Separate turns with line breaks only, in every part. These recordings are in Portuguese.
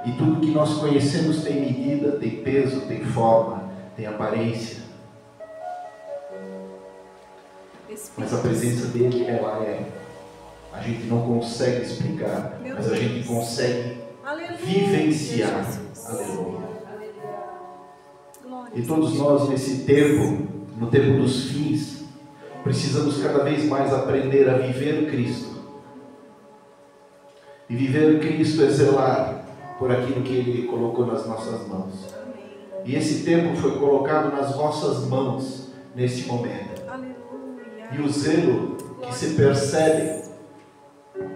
E tudo que nós conhecemos tem medida, tem peso, tem forma, tem aparência. Mas a presença dele, ela é. A gente não consegue explicar, mas a gente consegue vivenciar. Aleluia. E todos nós nesse tempo, no tempo dos fins, precisamos cada vez mais aprender a viver Cristo. E viver Cristo é zelar por aquilo que Ele colocou nas nossas mãos. E esse tempo foi colocado nas vossas mãos nesse momento. E o zelo que se percebe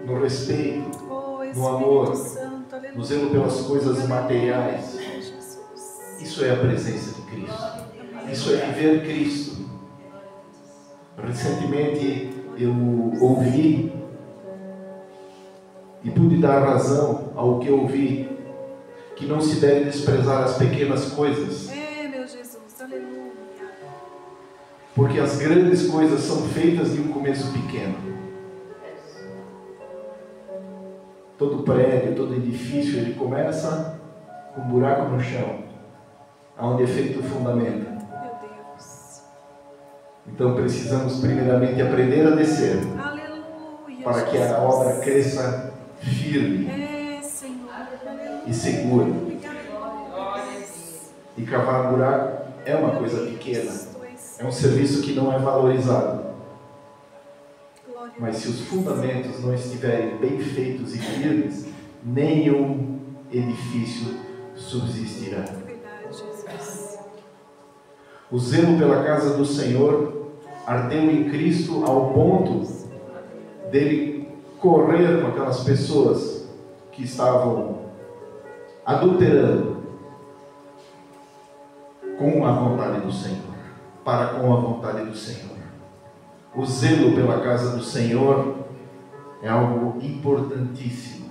no respeito, no amor, no zelo pelas coisas materiais, isso é a presença de Cristo. Isso é viver Cristo. Recentemente eu ouvi e pude dar razão ao que ouvi, que não se deve desprezar as pequenas coisas.
Meu Jesus, aleluia.
Porque as grandes coisas são feitas de um começo pequeno. Todo prédio, todo edifício, ele começa com um buraco no chão, onde é feito o fundamento.
Meu Deus.
Então precisamos primeiramente aprender a descer.
Aleluia,
para que a obra cresça firme
Senhor.
E segura.
Obrigada.
E cavar buraco é uma coisa pequena. É um serviço que não é valorizado. Mas se os fundamentos não estiverem bem feitos e firmes, nenhum edifício subsistirá. O zelo pela casa do Senhor ardeu em Cristo ao ponto dele correr com aquelas pessoas que estavam adulterando com a vontade do Senhor, para com a vontade do Senhor. O zelo pela casa do Senhor é algo importantíssimo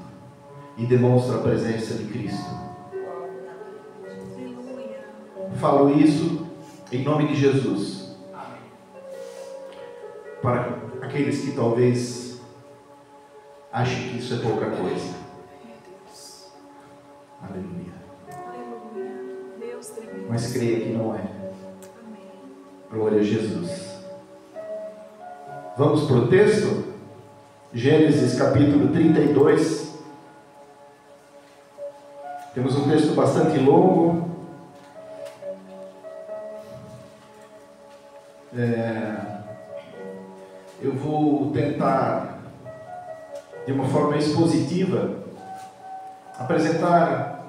e demonstra a presença de Cristo. Falo isso em nome de Jesus. Para aqueles que talvez achem que isso é pouca coisa. Aleluia. Mas creia que não é. Glória a Jesus. Vamos para o texto? Gênesis capítulo 32. Temos um texto bastante longo. Eu vou tentar, de uma forma expositiva, apresentar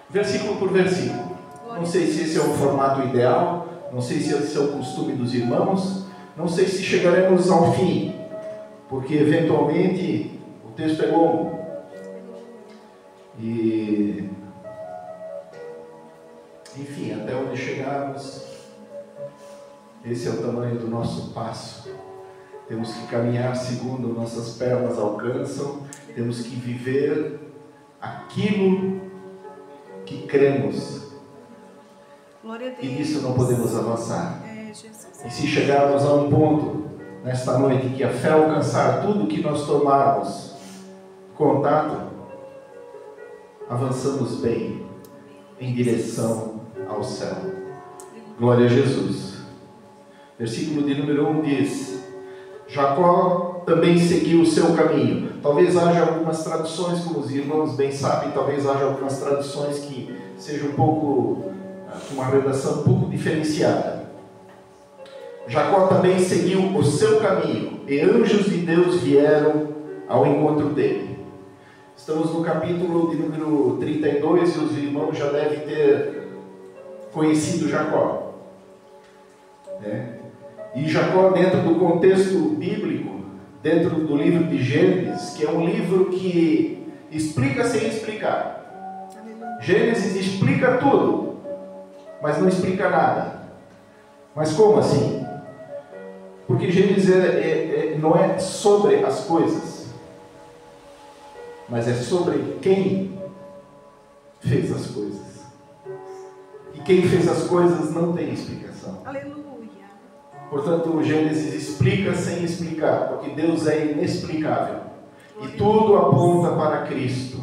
versículo por versículo. Não sei se esse é o formato ideal, não sei se esse é o costume dos irmãos, não sei se chegaremos ao fim, porque eventualmente o texto é longo. E, enfim, até onde chegarmos, esse é o tamanho do nosso passo. Temos que caminhar segundo nossas pernas alcançam, temos que viver aquilo que cremos. E disso não podemos avançar. E se chegarmos a um ponto nesta noite que a fé alcançar tudo que nós tomarmos contato, avançamos bem em direção ao céu. Glória a Jesus. Versículo de número 1 diz: Jacó também seguiu o seu caminho. Talvez haja algumas traduções, como os irmãos bem sabem, talvez haja algumas traduções que sejam um pouco, uma redação um pouco diferenciada. Jacó também seguiu o seu caminho, e anjos de Deus vieram ao encontro dele. Estamos no capítulo de número 32 e os irmãos já devem ter conhecido Jacó. E Jacó, dentro do contexto bíblico, dentro do livro de Gênesis, que é um livro que explica sem explicar. Gênesis explica tudo, mas não explica nada. Mas como assim? Porque Gênesis não é sobre as coisas, mas é sobre quem fez as coisas. E quem fez as coisas não tem explicação.
Aleluia.
Portanto, o Gênesis explica sem explicar, porque Deus é inexplicável. E tudo aponta para Cristo.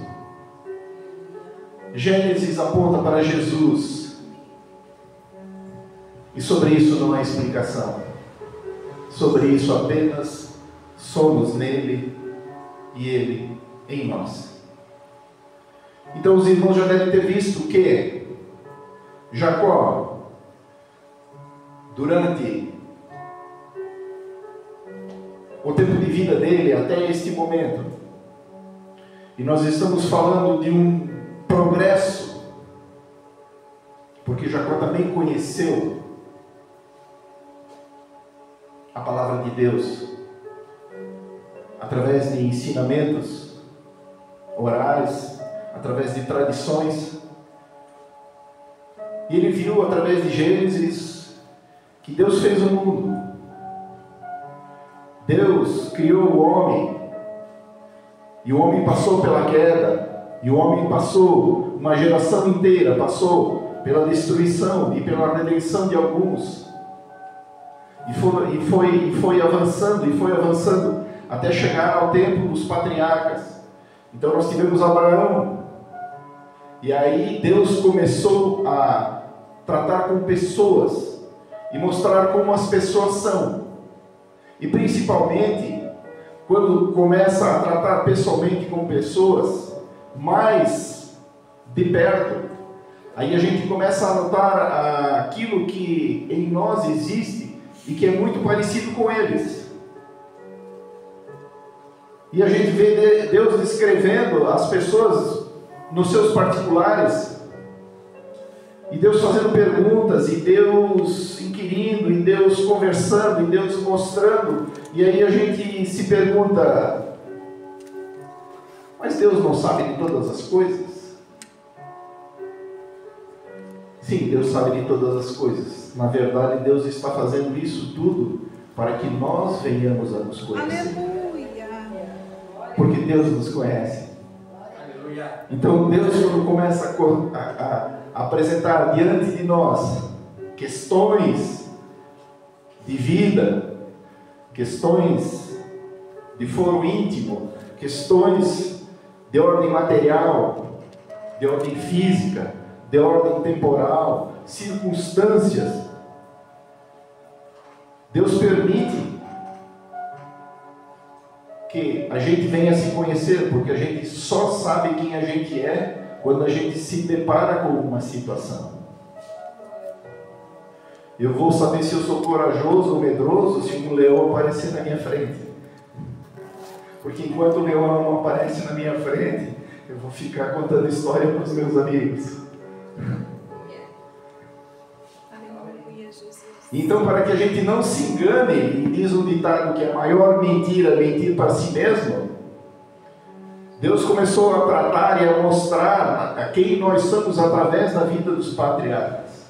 Gênesis aponta para Jesus. E sobre isso não há explicação. Sobre isso apenas somos nele e ele em nós. Então os irmãos já devem ter visto que Jacó, durante o tempo de vida dele até este momento, e nós estamos falando de um progresso, porque Jacó também conheceu a palavra de Deus através de ensinamentos orais, através de tradições. E ele viu através de Gênesis que Deus fez o mundo. Deus criou o homem. E o homem passou pela queda. E o homem passou, uma geração inteira passou pela destruição e pela redenção de alguns. E foi avançando até chegar ao tempo dos patriarcas. Então nós tivemos Abraão. E aí Deus começou a tratar com pessoas e mostrar como as pessoas são. E principalmente, quando começa a tratar pessoalmente com pessoas mais de perto, aí a gente começa a notar aquilo que em nós existe e que é muito parecido com eles. E a gente vê Deus descrevendo as pessoas nos seus particulares, e Deus fazendo perguntas, e Deus inquirindo, e Deus conversando, e Deus mostrando. E aí a gente se pergunta: mas Deus não sabe de todas as coisas? Sim, Deus sabe de todas as coisas. Na verdade, Deus está fazendo isso tudo para que nós venhamos a nos conhecer.
Aleluia.
Porque Deus nos conhece. Então Deus, quando começa a apresentar diante de nós questões de vida, questões de foro íntimo, questões de ordem material, de ordem física, de ordem temporal, circunstâncias, Deus permite que a gente venha se conhecer, porque a gente só sabe quem a gente é quando a gente se depara com uma situação. Eu vou saber se eu sou corajoso ou medroso se um leão aparecer na minha frente. Porque enquanto o leão não aparece na minha frente, eu vou ficar contando história para os meus amigos.
Aleluia, Jesus.
Então, para que a gente não se engane, e diz um ditado que a maior mentira é mentir para si mesmo, Deus começou a tratar e a mostrar a quem nós somos através da vida dos patriarcas.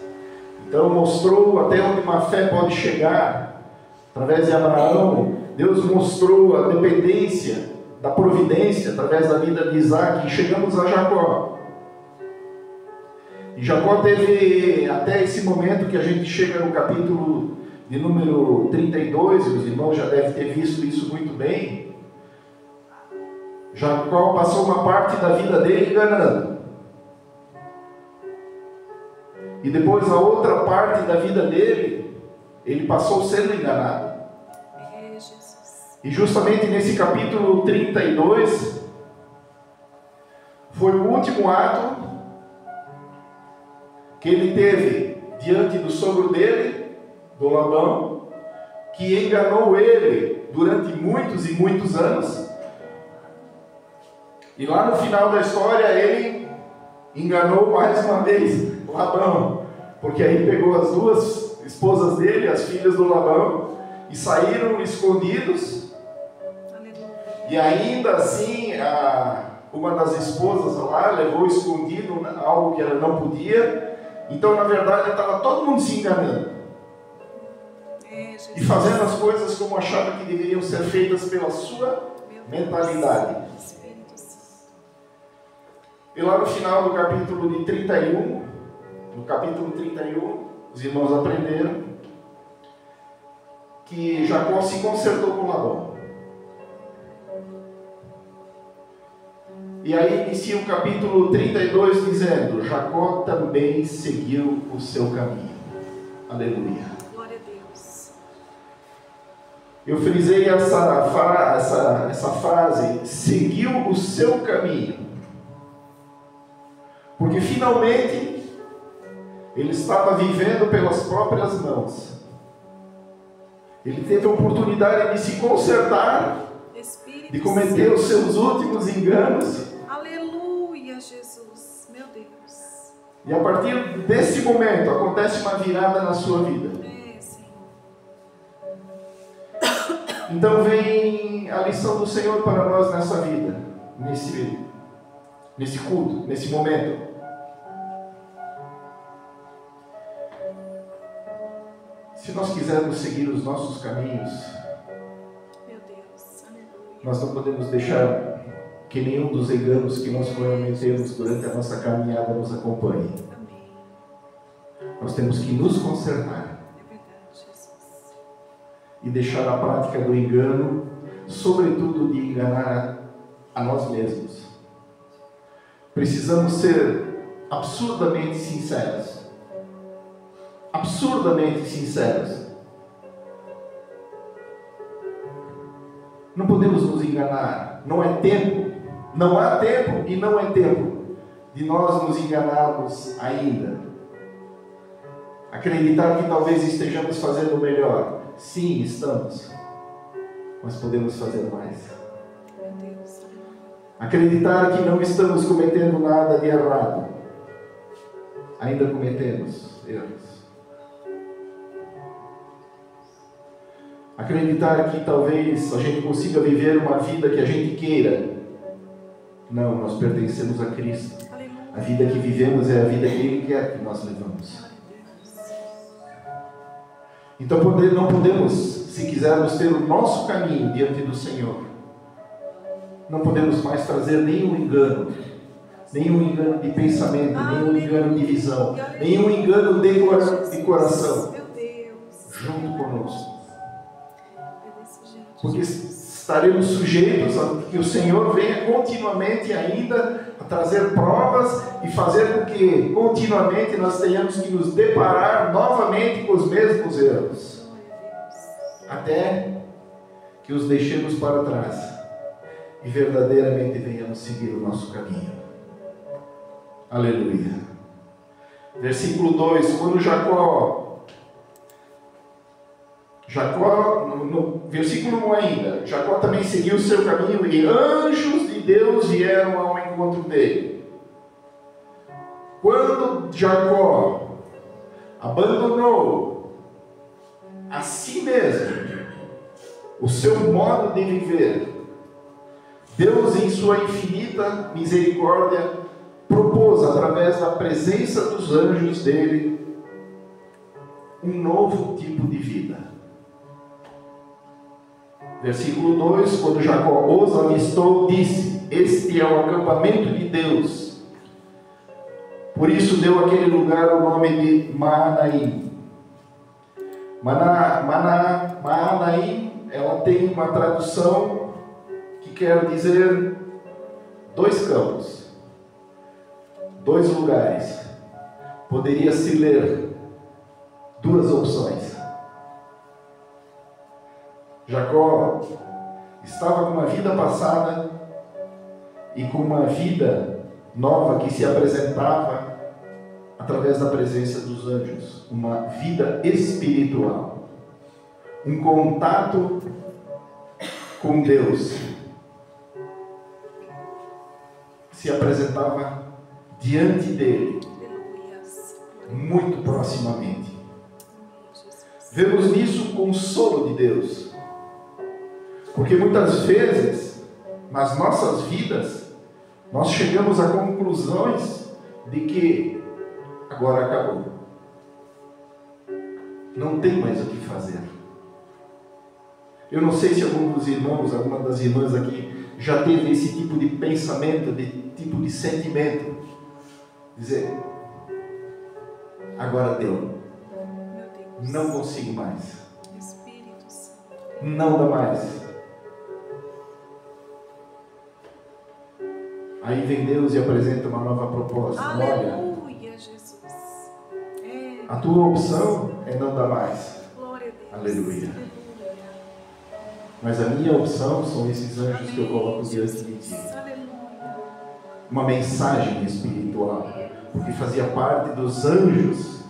Então mostrou até onde uma fé pode chegar. Através de Abraão, Deus mostrou a dependência da providência através da vida de Isaac, e chegamos a Jacó. E Jacó teve até esse momento que a gente chega no capítulo de número 32, e os irmãos já devem ter visto isso muito bem. Jacó passou uma parte da vida dele enganando. E depois a outra parte da vida dele, ele passou sendo enganado.
Jesus.
E justamente nesse capítulo 32, foi o último ato que ele teve diante do sogro dele, do Labão, que enganou ele durante muitos e muitos anos. E lá no final da história ele enganou mais uma vez Labão, porque aí pegou as duas esposas dele, as filhas do Labão, e saíram escondidos.
Aleluia.
E ainda assim uma das esposas lá levou escondido algo que ela não podia. Então, na verdade, estava todo mundo se enganando e fazendo as coisas como achava que deveriam ser feitas pela sua mentalidade. E lá no final do capítulo de 31, no capítulo 31, os irmãos aprenderam que Jacó se consertou com Labão. E aí inicia o capítulo 32 dizendo: Jacó também seguiu o seu caminho. Aleluia.
Glória a Deus.
Eu frisei essa frase, seguiu o seu caminho. Porque finalmente ele estava vivendo pelas próprias mãos. Ele teve a oportunidade de se consertar,
Espírito
de cometer os seus últimos enganos.
Aleluia, Jesus. Meu Deus.
E a partir desse momento acontece uma virada na sua vida.
É, Senhor.
Então vem a lição do Senhor para nós nessa vida, nesse culto, nesse momento. Se nós quisermos seguir os nossos caminhos,
Meu Deus. Aleluia.
nós não podemos deixar que nenhum dos enganos que nós cometemos durante a nossa caminhada nos acompanhe.
Amém.
Nós temos que nos consertar
É verdade, Jesus.
e deixar a prática do engano, sobretudo de enganar a nós mesmos. Precisamos ser absurdamente sinceros. Absurdamente sinceros. Não podemos nos enganar. Não é tempo. Não há tempo e não é tempo de nós nos enganarmos ainda. Acreditar que talvez estejamos fazendo melhor. Sim, estamos. Mas podemos fazer mais.
Meu Deus.
Acreditar que não estamos cometendo nada de errado. Ainda cometemos erros. Acreditar que talvez a gente consiga viver uma vida que a gente queira. Não, nós pertencemos a Cristo.
Aleluia.
A vida que vivemos é a vida que Ele quer que nós levamos. Então não podemos, se quisermos ter o nosso caminho diante do Senhor, não podemos mais trazer nenhum engano de pensamento, nenhum engano de visão, nenhum engano de coração
Meu Deus.
junto conosco.
É desse jeito.
Porque estaremos sujeitos a que o Senhor venha continuamente ainda a trazer provas e fazer com que continuamente nós tenhamos que nos deparar novamente com os mesmos erros, até que os deixemos para trás e verdadeiramente venhamos seguir o nosso caminho. Aleluia. Versículo 2: quando Jacó, no versículo 1 ainda, Jacó também seguiu o seu caminho e anjos de Deus vieram ao encontro dele. Quando Jacó abandonou a si mesmo, o seu modo de viver, Deus, em sua infinita misericórdia, propôs, através da presença dos anjos dele, um novo tipo de vida. Versículo 2: quando Jacó os avistou, disse: este é o acampamento de Deus. Por isso deu àquele lugar o nome de Mahanaim. Mahanaim, ela tem uma tradução que quer dizer 2 campos, 2 lugares. Poderia se ler 2 opções. Jacó estava com uma vida passada e com uma vida nova que se apresentava através da presença dos anjos, uma vida espiritual, um contato com Deus se apresentava diante dele, muito proximamente. Vemos nisso o consolo de Deus, porque muitas vezes nas nossas vidas nós chegamos a conclusões de que agora acabou, não tem mais o que fazer. Eu não sei se algum dos irmãos, alguma das irmãs aqui já teve esse tipo de pensamento, de tipo de sentimento, dizer: agora deu, não consigo mais, não dá mais. Aí vem Deus e apresenta uma nova proposta. Olha,
Aleluia, Jesus. É.
a tua opção é não dar mais.
Glória a Deus.
Aleluia.
Aleluia.
Mas a minha opção são esses anjos que eu coloco diante de ti.
Aleluia.
Uma mensagem espiritual, porque fazia parte dos anjos,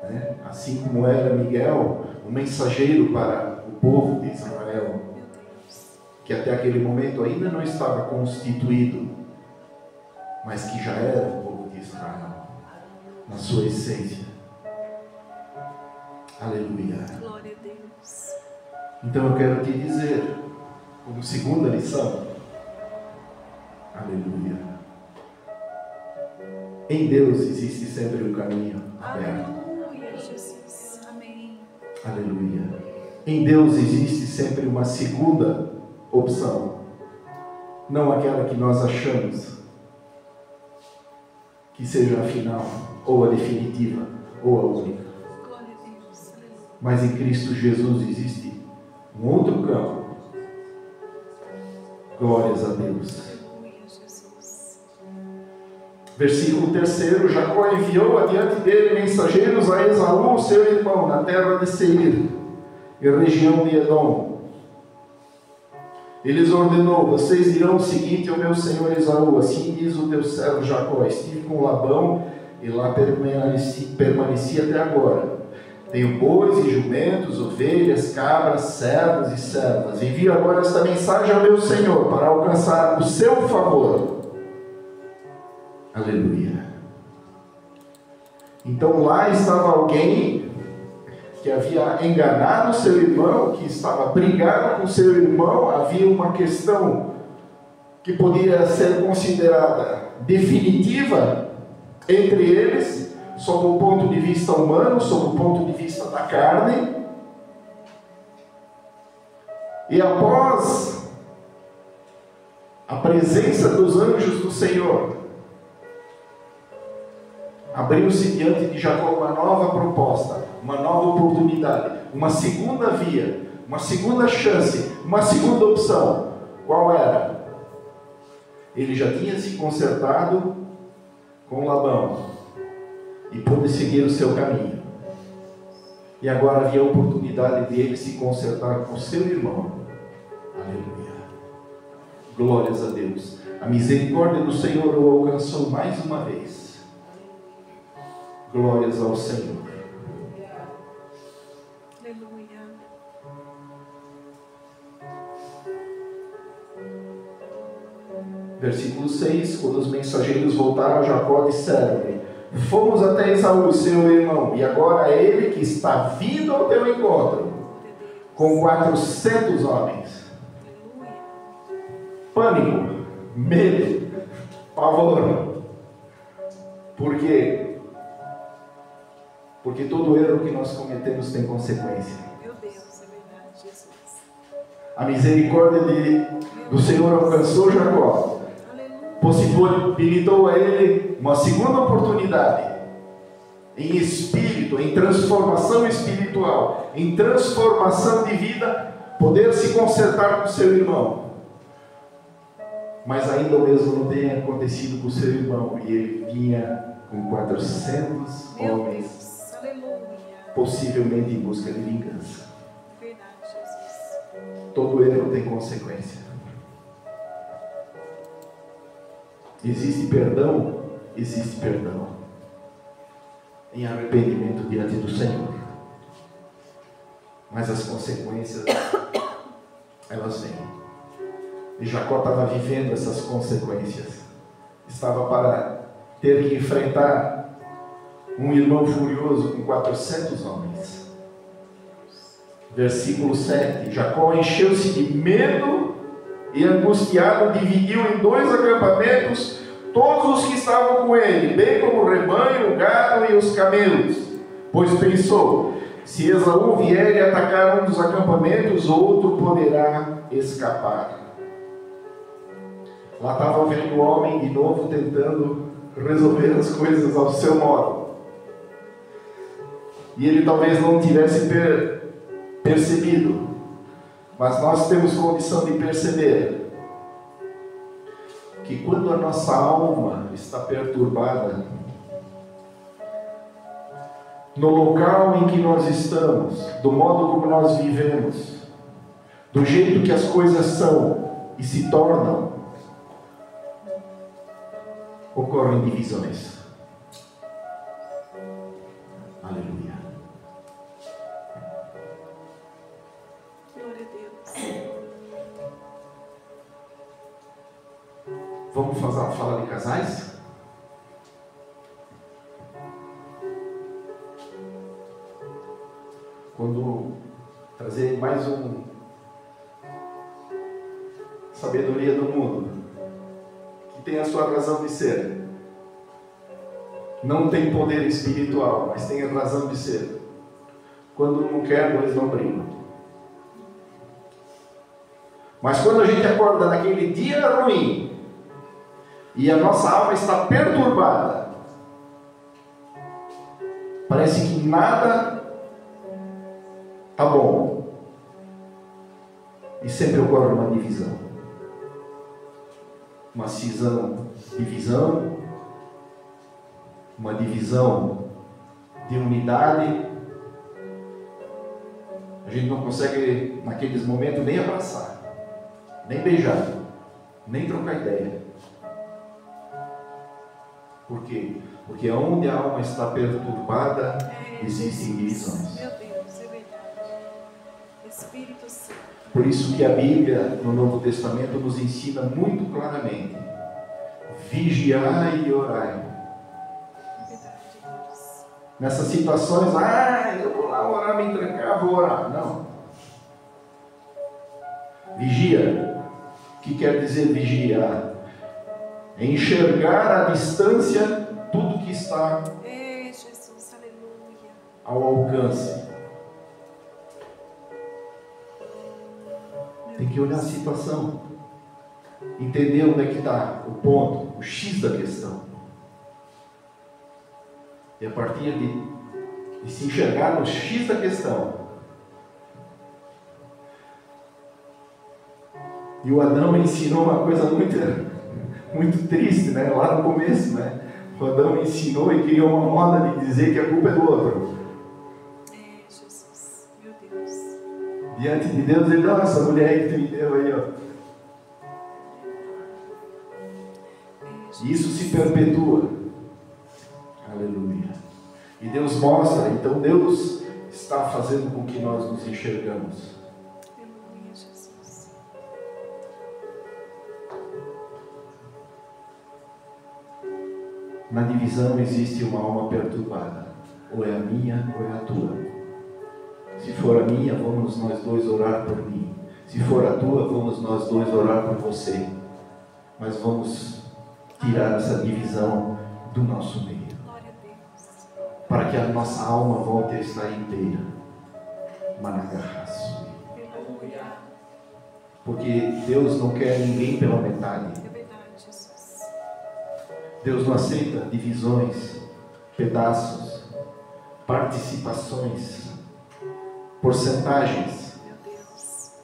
né? Assim como era Miguel, um mensageiro para o povo de Israel,
Meu Deus.
que até aquele momento ainda não estava constituído, mas que já era o povo de Israel, na sua essência. Aleluia.
Glória a Deus.
Então eu quero te dizer, como segunda lição, aleluia, em Deus existe sempre um caminho aberto.
Aleluia, Jesus. Amém.
Aleluia. Em Deus existe sempre uma segunda opção, não aquela que nós achamos que seja a final, ou a definitiva, ou a única.
Glória a Deus. Aleluia.
Mas em Cristo Jesus existe um outro campo. Glórias a Deus.
Aleluia, Jesus.
Versículo 3: Jacó enviou adiante dele mensageiros a Esaú, seu irmão, na terra de Seir, e região de Edom. Eles ordenou: vocês dirão o seguinte ao meu senhor Esaú: assim diz o teu servo Jacó, estive com Labão e lá permaneci até agora. Tenho bois e jumentos, ovelhas, cabras, servos e servas. Envio agora esta mensagem ao meu senhor para alcançar o seu favor. Aleluia. Então lá estava alguém que havia enganado seu irmão, que estava brigado com seu irmão. Havia uma questão que podia ser considerada definitiva entre eles, sob o ponto de vista humano, sob o ponto de vista da carne. E após a presença dos anjos do Senhor, abriu-se diante de Jacó uma nova proposta, uma nova oportunidade, uma segunda via, uma segunda chance, uma segunda opção. Qual era? Ele já tinha se consertado com Labão e pôde seguir o seu caminho. E agora havia a oportunidade de ele se consertar com seu irmão. Aleluia. Glórias a Deus. A misericórdia do Senhor o alcançou mais uma vez. Glórias ao Senhor.
Aleluia.
Versículo 6: quando os mensageiros voltaram a Jacó, disseram-lhe: fomos até Esaú, seu irmão, e agora é ele que está vindo ao teu encontro, com 400 homens.
Aleluia.
Pânico, medo, pavor. Por quê? Porque todo erro que nós cometemos tem consequência.
Meu Deus, é verdade, Jesus.
A misericórdia do Senhor alcançou Jacó,
Aleluia.
possibilitou a ele uma segunda oportunidade, em espírito, em transformação espiritual, em transformação de vida, poder se consertar com seu irmão. Mas ainda o mesmo não tem acontecido com o seu irmão, e ele vinha com 400
Meu
homens,
Deus. Aleluia.
possivelmente em busca de vingança.
Verdade, Jesus.
Todo erro tem consequência. Existe perdão? Existe perdão em arrependimento diante do Senhor. Mas as consequências, elas vêm. E Jacó estava vivendo essas consequências. Estava para ter que enfrentar um irmão furioso com 400 homens. Versículo 7. Jacó encheu-se de medo e angustiado dividiu em 2 acampamentos todos os que estavam com ele, bem como o rebanho, o gado e os camelos. Pois pensou: se Esaú vier e atacar um dos acampamentos, outro poderá escapar. Lá estava vendo o homem de novo tentando resolver as coisas ao seu modo. E ele talvez não tivesse percebido, mas nós temos condição de perceber que quando a nossa alma está perturbada, no local em que nós estamos, do modo como nós vivemos, do jeito que as coisas são e se tornam, ocorrem divisões. Aleluia.
Glória a Deus.
Vamos falar de casais? Quando trazer mais sabedoria do mundo, que tem a sua razão de ser. Não tem poder espiritual, mas tem a razão de ser. Quando não quer, dois não brigam. Mas quando a gente acorda naquele dia ruim, e a nossa alma está perturbada, parece que nada está bom. E sempre ocorre uma divisão. Uma divisão, uma divisão de unidade. A gente não consegue, naqueles momentos, nem abraçar, nem beijar, nem trocar ideia. Por quê? Porque onde a alma está perturbada, existem divisões.
Meu Deus, é verdade. Espírito Santo.
Por isso que a Bíblia, no Novo Testamento, nos ensina muito claramente: vigiai e orai. Nessas situações, eu vou lá orar, me trancar, vou orar. Não. Vigia. O que quer dizer vigiar? É enxergar à distância tudo que está
Jesus, aleluia.
ao alcance. Tem que olhar a situação, entender onde é que está o ponto, o X da questão. E a partir de se enxergar no X da questão. E o Adão ensinou uma coisa muito triste, né? Lá no começo, né? O Adão ensinou e criou uma moda de dizer que a culpa é do outro.
Jesus, meu Deus.
Diante de Deus, ele dá essa mulher que tu me deu aí, ó. E isso se perpetua. Aleluia. E Deus mostra, então Deus está fazendo com que nós nos enxergamos.
Aleluia, Jesus.
Na divisão existe uma alma perturbada. Ou é a minha ou é a tua. Se for a minha, vamos nós dois orar por mim. Se for a tua, vamos nós dois orar por você. Mas vamos tirar essa divisão do nosso meio. Para que a nossa alma volte a estar inteira. Managarraço. Porque Deus não quer ninguém pela metade.
É verdade, Jesus.
Deus não aceita divisões, pedaços, participações, porcentagens.
Meu Deus.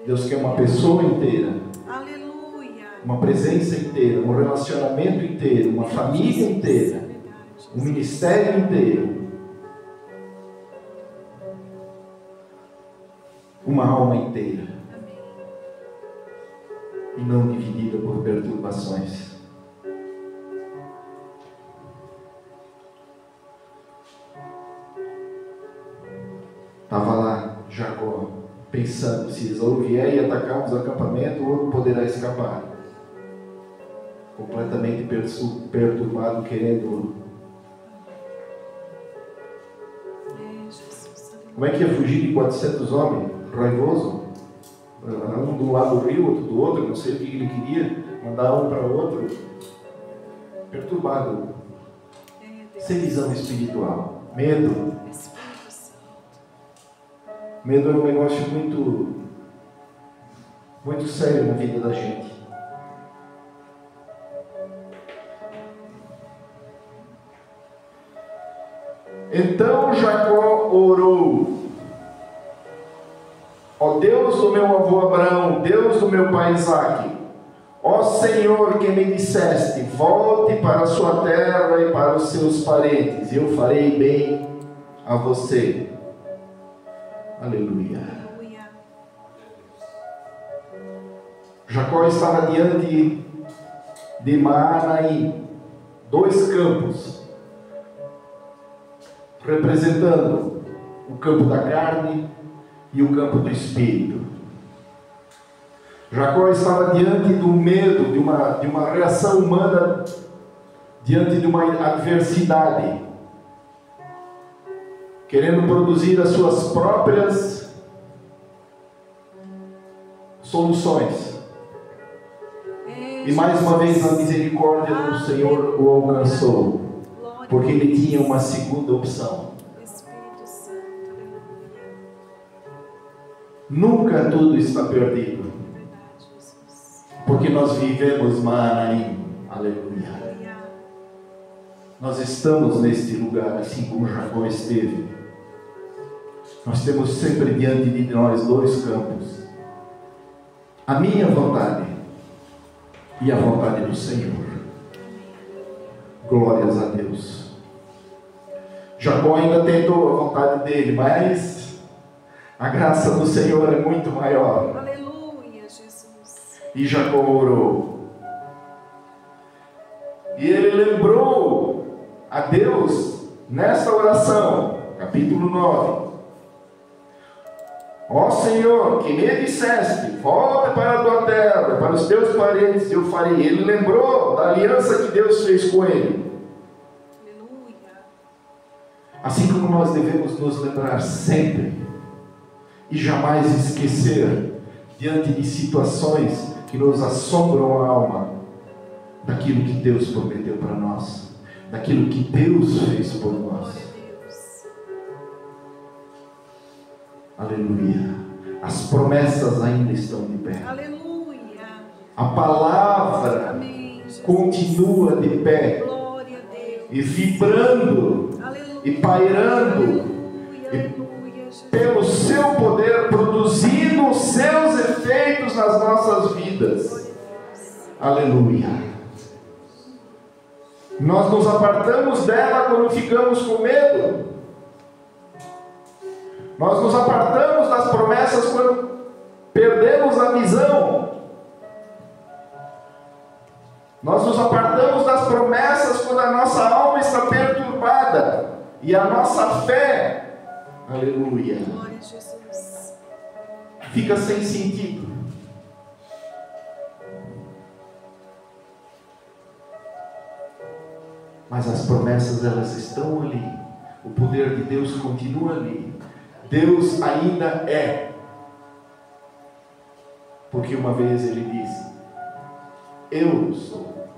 Deus quer uma pessoa inteira.
Aleluia.
Uma presença inteira, um relacionamento inteiro, uma família inteira. Um ministério inteiro, uma alma inteira.
Amém.
E não dividida por perturbações. Estava lá Jacó pensando: se Esaú vier e atacar os acampamentos, o outro poderá escapar. Completamente perturbado, querendo. Como é que ia fugir de 400 homens? Raivoso? Um do lado do rio, outro do outro, não sei o que ele queria, mandar um para o outro. Perturbado. Sem visão espiritual. Medo. Medo é um negócio muito sério na vida da gente. Então Jacó orou: ó Deus do meu avô Abraão, Deus do meu pai Isaque, Ó Senhor, que me disseste, volte para a sua terra e para os seus parentes, e eu farei bem a você. Aleluia.
Aleluia.
Jacó estava diante de Maanaim, 2 campos, representando o campo da carne e o campo do espírito. Jacó estava diante do medo, de uma reação humana, diante de uma adversidade, querendo produzir as suas próprias soluções. E mais uma vez a misericórdia do Senhor o alcançou, porque ele tinha uma segunda opção.
Espírito Santo, aleluia.
Nunca tudo está perdido,
Verdade, Jesus.
porque nós vivemos Maanaim. Aleluia.
Aleluia.
Nós estamos neste lugar, assim como Jacó esteve. Nós temos sempre diante de nós 2 campos: a minha vontade e a vontade do Senhor. Glórias a Deus. Jacó ainda tentou a vontade dele, mas a graça do Senhor é muito maior.
Aleluia, Jesus.
E Jacó orou. E ele lembrou a Deus nesta oração, capítulo 9. Ó Senhor, que me disseste, volta para a tua terra, para os teus parentes, eu farei. Ele lembrou da aliança que Deus fez com ele.
Aleluia.
Assim como nós devemos nos lembrar sempre e jamais esquecer, diante de situações que nos assombram a alma, daquilo que Deus prometeu para nós, daquilo que Deus fez por nós.
Glória a Deus.
Aleluia. As promessas ainda estão de pé.
Aleluia.
A palavra
Amém, Jesus.
continua de pé
Glória a Deus.
e vibrando
Aleluia.
e pairando
Aleluia, aleluia, Jesus.
pelo seu poder, produzindo os seus efeitos nas nossas vidas. Aleluia. Nós nos apartamos dela quando ficamos com medo. Nós nos apartamos das promessas quando perdemos a visão. Nós nos apartamos das promessas quando a nossa alma está perturbada e a nossa fé, aleluia,
Glória a Jesus.
fica sem sentido. Mas as promessas, elas estão ali. O poder de Deus continua ali. Deus ainda é. Porque uma vez ele disse: eu sou.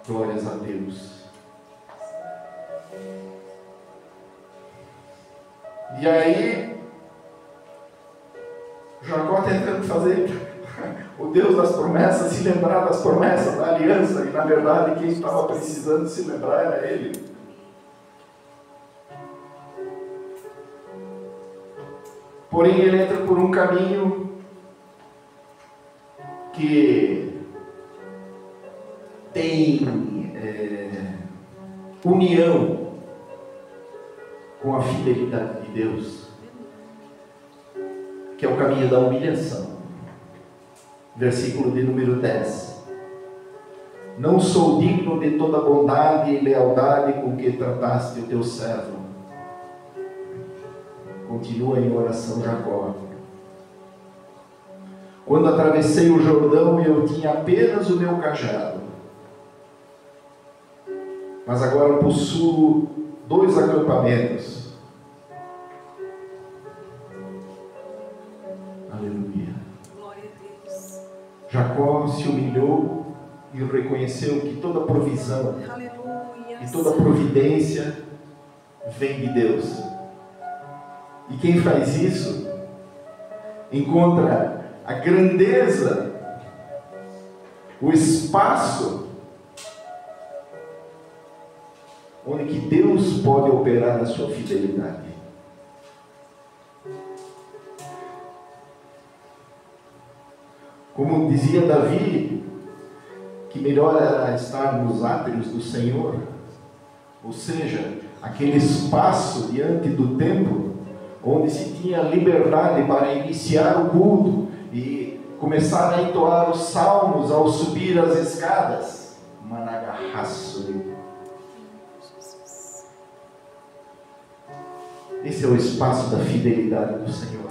Glórias a Deus. E aí, Jacó tentando fazer o Deus das promessas, se lembrar das promessas, da aliança, e na verdade quem estava precisando se lembrar era ele. Porém, ele entra por um caminho que tem união com a fidelidade de Deus, que é o caminho da humilhação. Versículo de número 10. Não sou digno de toda bondade e lealdade com que trataste o teu servo. Continua em oração Jacó. Quando atravessei o Jordão, eu tinha apenas o meu cajado. Mas agora possuo 2 acampamentos. Aleluia.
Glória a Deus.
Jacó se humilhou e reconheceu que toda provisão
Aleluia.
e toda providência vem de Deus. E quem faz isso encontra a grandeza, o espaço onde que Deus pode operar na sua fidelidade. Como dizia Davi, que melhor era estar nos átrios do Senhor, ou seja, aquele espaço diante do templo, onde se tinha liberdade para iniciar o culto e começar a entoar os salmos ao subir as escadas. Managarraço. Esse é o espaço da fidelidade do Senhor.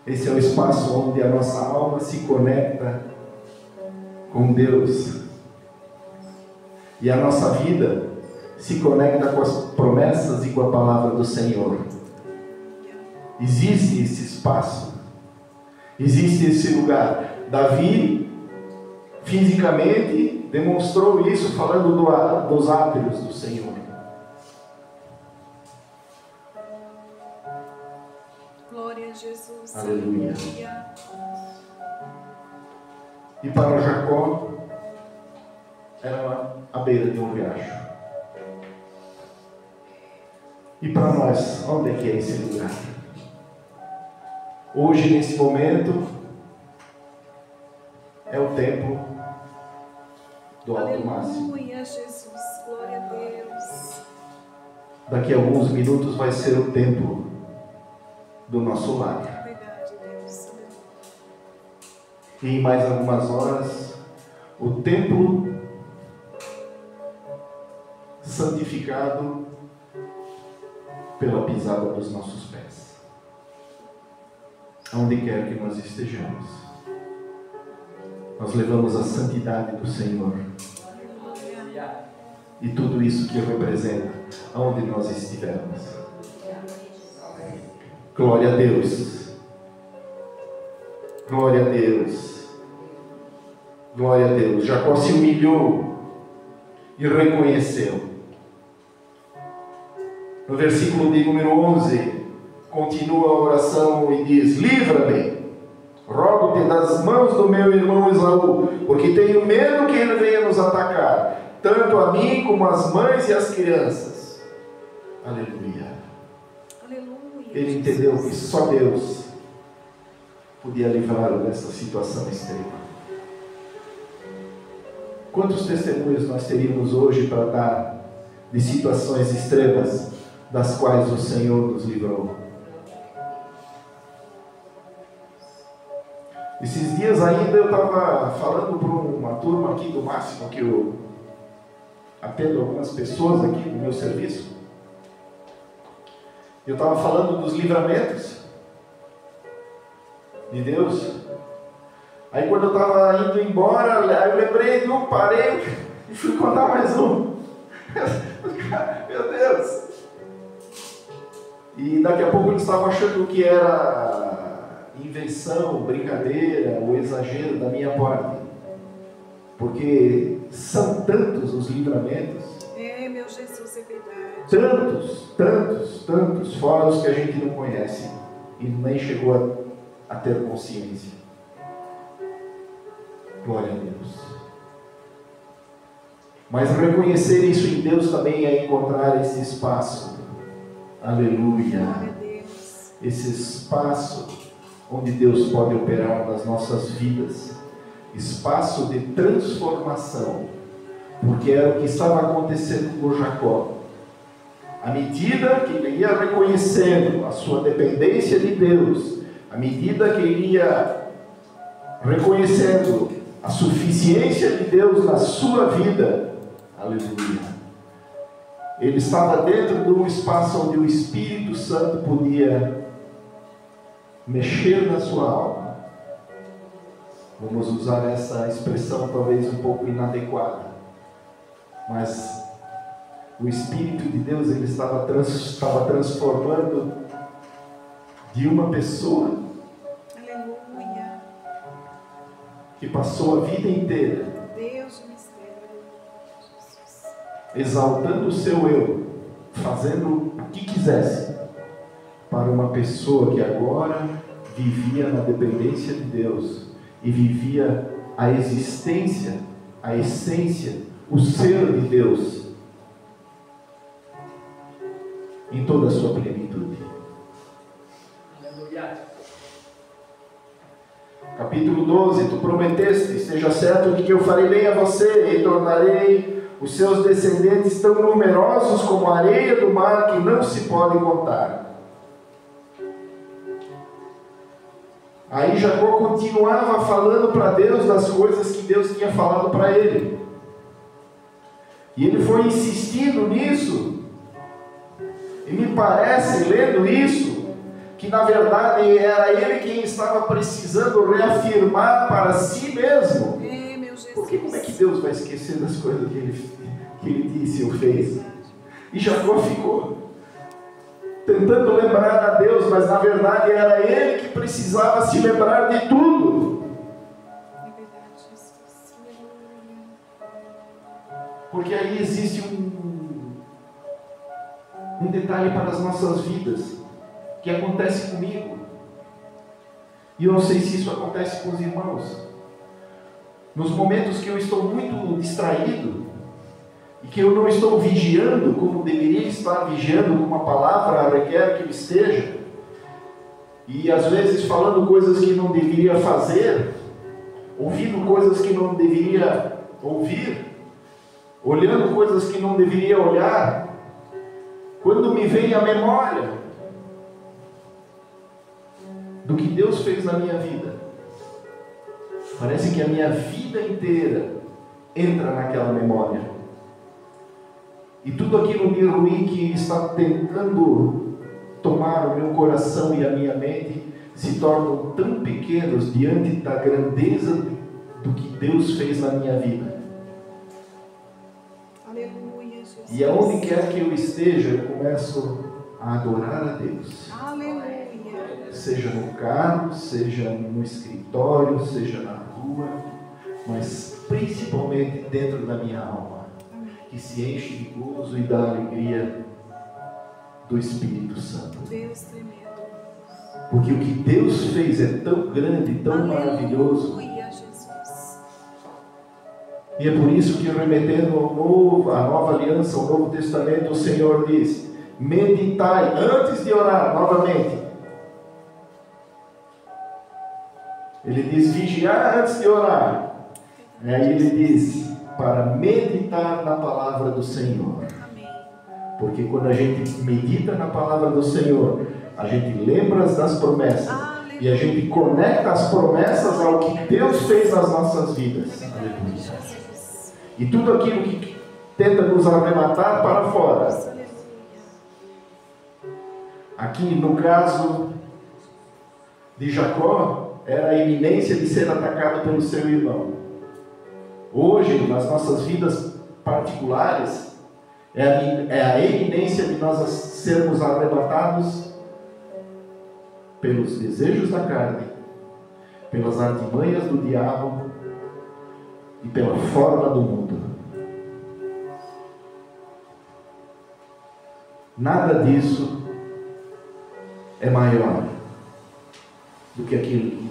Esse é o espaço onde a nossa alma se conecta com Deus. E a nossa vida se conecta com as promessas e com a palavra do Senhor. Existe esse espaço. Existe esse lugar. Davi, fisicamente, demonstrou isso falando dos átrios do Senhor.
Glória a Jesus.
Aleluia. E para Jacó, era a beira de um riacho. E para nós, onde é que é esse lugar? Hoje, nesse momento, é o templo do Alto Máximo.
Aleluia, Jesus. Glória a Deus.
Daqui a alguns minutos vai ser o templo do nosso lar.
Verdade, Deus.
E em mais algumas horas, o templo santificado pela pisada dos nossos pés. Aonde quer que nós estejamos, nós levamos a santidade do Senhor. E tudo isso que representa aonde nós estivermos. Glória a Deus. Glória a Deus. Glória a Deus. Jacó se humilhou e reconheceu. No versículo de número 11, continua a oração e diz: livra-me, rogo-te das mãos do meu irmão Esaú, porque tenho medo que ele venha nos atacar, tanto a mim como as mães e as crianças. Aleluia.
Aleluia.
Ele entendeu que só Deus podia livrá-lo dessa situação extrema. Quantos testemunhos nós teríamos hoje para dar de situações extremas das quais o Senhor nos livrou? Esses dias ainda eu estava falando para uma turma aqui do Máximo, que eu atendo algumas pessoas aqui no meu serviço. Eu estava falando dos livramentos de Deus. Aí quando eu estava indo embora, eu lembrei de um, parei e fui contar mais um. Meu Deus! E daqui a pouco eles estavam achando que era invenção, brincadeira ou exagero da minha parte. Porque são tantos os livramentos.
É, meu Jesus, é verdade.
Tantos, fora os que a gente não conhece e nem chegou a ter consciência. Glória a Deus. Mas reconhecer isso em Deus também é encontrar esse espaço. Aleluia.
Glória a Deus.
Esse espaço onde Deus pode operar nas nossas vidas. Espaço de transformação. Porque era o que estava acontecendo com Jacó. À medida que ele ia reconhecendo a sua dependência de Deus, à medida que ele ia reconhecendo a suficiência de Deus na sua vida, aleluia, ele estava dentro de um espaço onde o Espírito Santo podia mexer na sua alma. Vamos usar essa expressão talvez um pouco inadequada, mas o Espírito de Deus ele estava transformando de uma pessoa que passou a vida inteira
Deus de mistério, Jesus,
exaltando o seu eu, fazendo o que quisesse, para uma pessoa que agora vivia na dependência de Deus e vivia a existência, a essência, o ser de Deus em toda a sua plenitude. Capítulo 12, tu prometeste, esteja certo de que eu farei bem a você e tornarei os seus descendentes tão numerosos como a areia do mar, que não se pode contar. Aí Jacó continuava falando para Deus das coisas que Deus tinha falado para ele. E ele foi insistindo nisso. E me parece, lendo isso, que na verdade era ele quem estava precisando reafirmar para si mesmo. Porque como é que Deus vai esquecer das coisas que ele disse ou fez? E Jacó ficou tentando lembrar a Deus, mas na verdade era ele que precisava se lembrar de tudo. Porque aí existe um detalhe para as nossas vidas, que acontece comigo. E eu não sei se isso acontece com os irmãos. Nos momentos que eu estou muito distraído, e que eu não estou vigiando como deveria estar vigiando, como a palavra requer que eu esteja, e às vezes falando coisas que não deveria fazer, ouvindo coisas que não deveria ouvir, olhando coisas que não deveria olhar, quando me vem a memória do que Deus fez na minha vida, parece que a minha vida inteira entra naquela memória. E tudo aquilo de ruim que está tentando tomar o meu coração e a minha mente se tornam tão pequenos diante da grandeza do que Deus fez na minha vida.
Aleluia, Jesus.
E aonde quer que eu esteja, eu começo a adorar a Deus.
Aleluia.
Seja no carro, seja no escritório, seja na rua, mas principalmente dentro da minha alma, que se enche de gozo e da alegria do Espírito Santo.
Deus tremendo.
Porque o que Deus fez é tão grande, tão maravilhoso.
Aleluia, Jesus.
E é por isso que, remetendo à nova aliança, ao Novo Testamento, o Senhor diz: meditai antes de orar novamente. Ele diz vigiar antes de orar. E aí ele diz para meditar na palavra do Senhor.
Amém.
Porque quando a gente medita na palavra do Senhor, a gente lembra das promessas.
Aleluia.
E a gente conecta as promessas ao que Deus fez nas nossas vidas.
Jesus.
E tudo aquilo que tenta nos arrematar para fora.
Aleluia.
Aqui no caso de Jacó, era a iminência de ser atacado pelo seu irmão. Hoje, nas nossas vidas particulares, é a iminência de nós sermos arrebatados pelos desejos da carne, pelas artimanhas do diabo e pela forma do mundo. Nada disso é maior do que aquilo que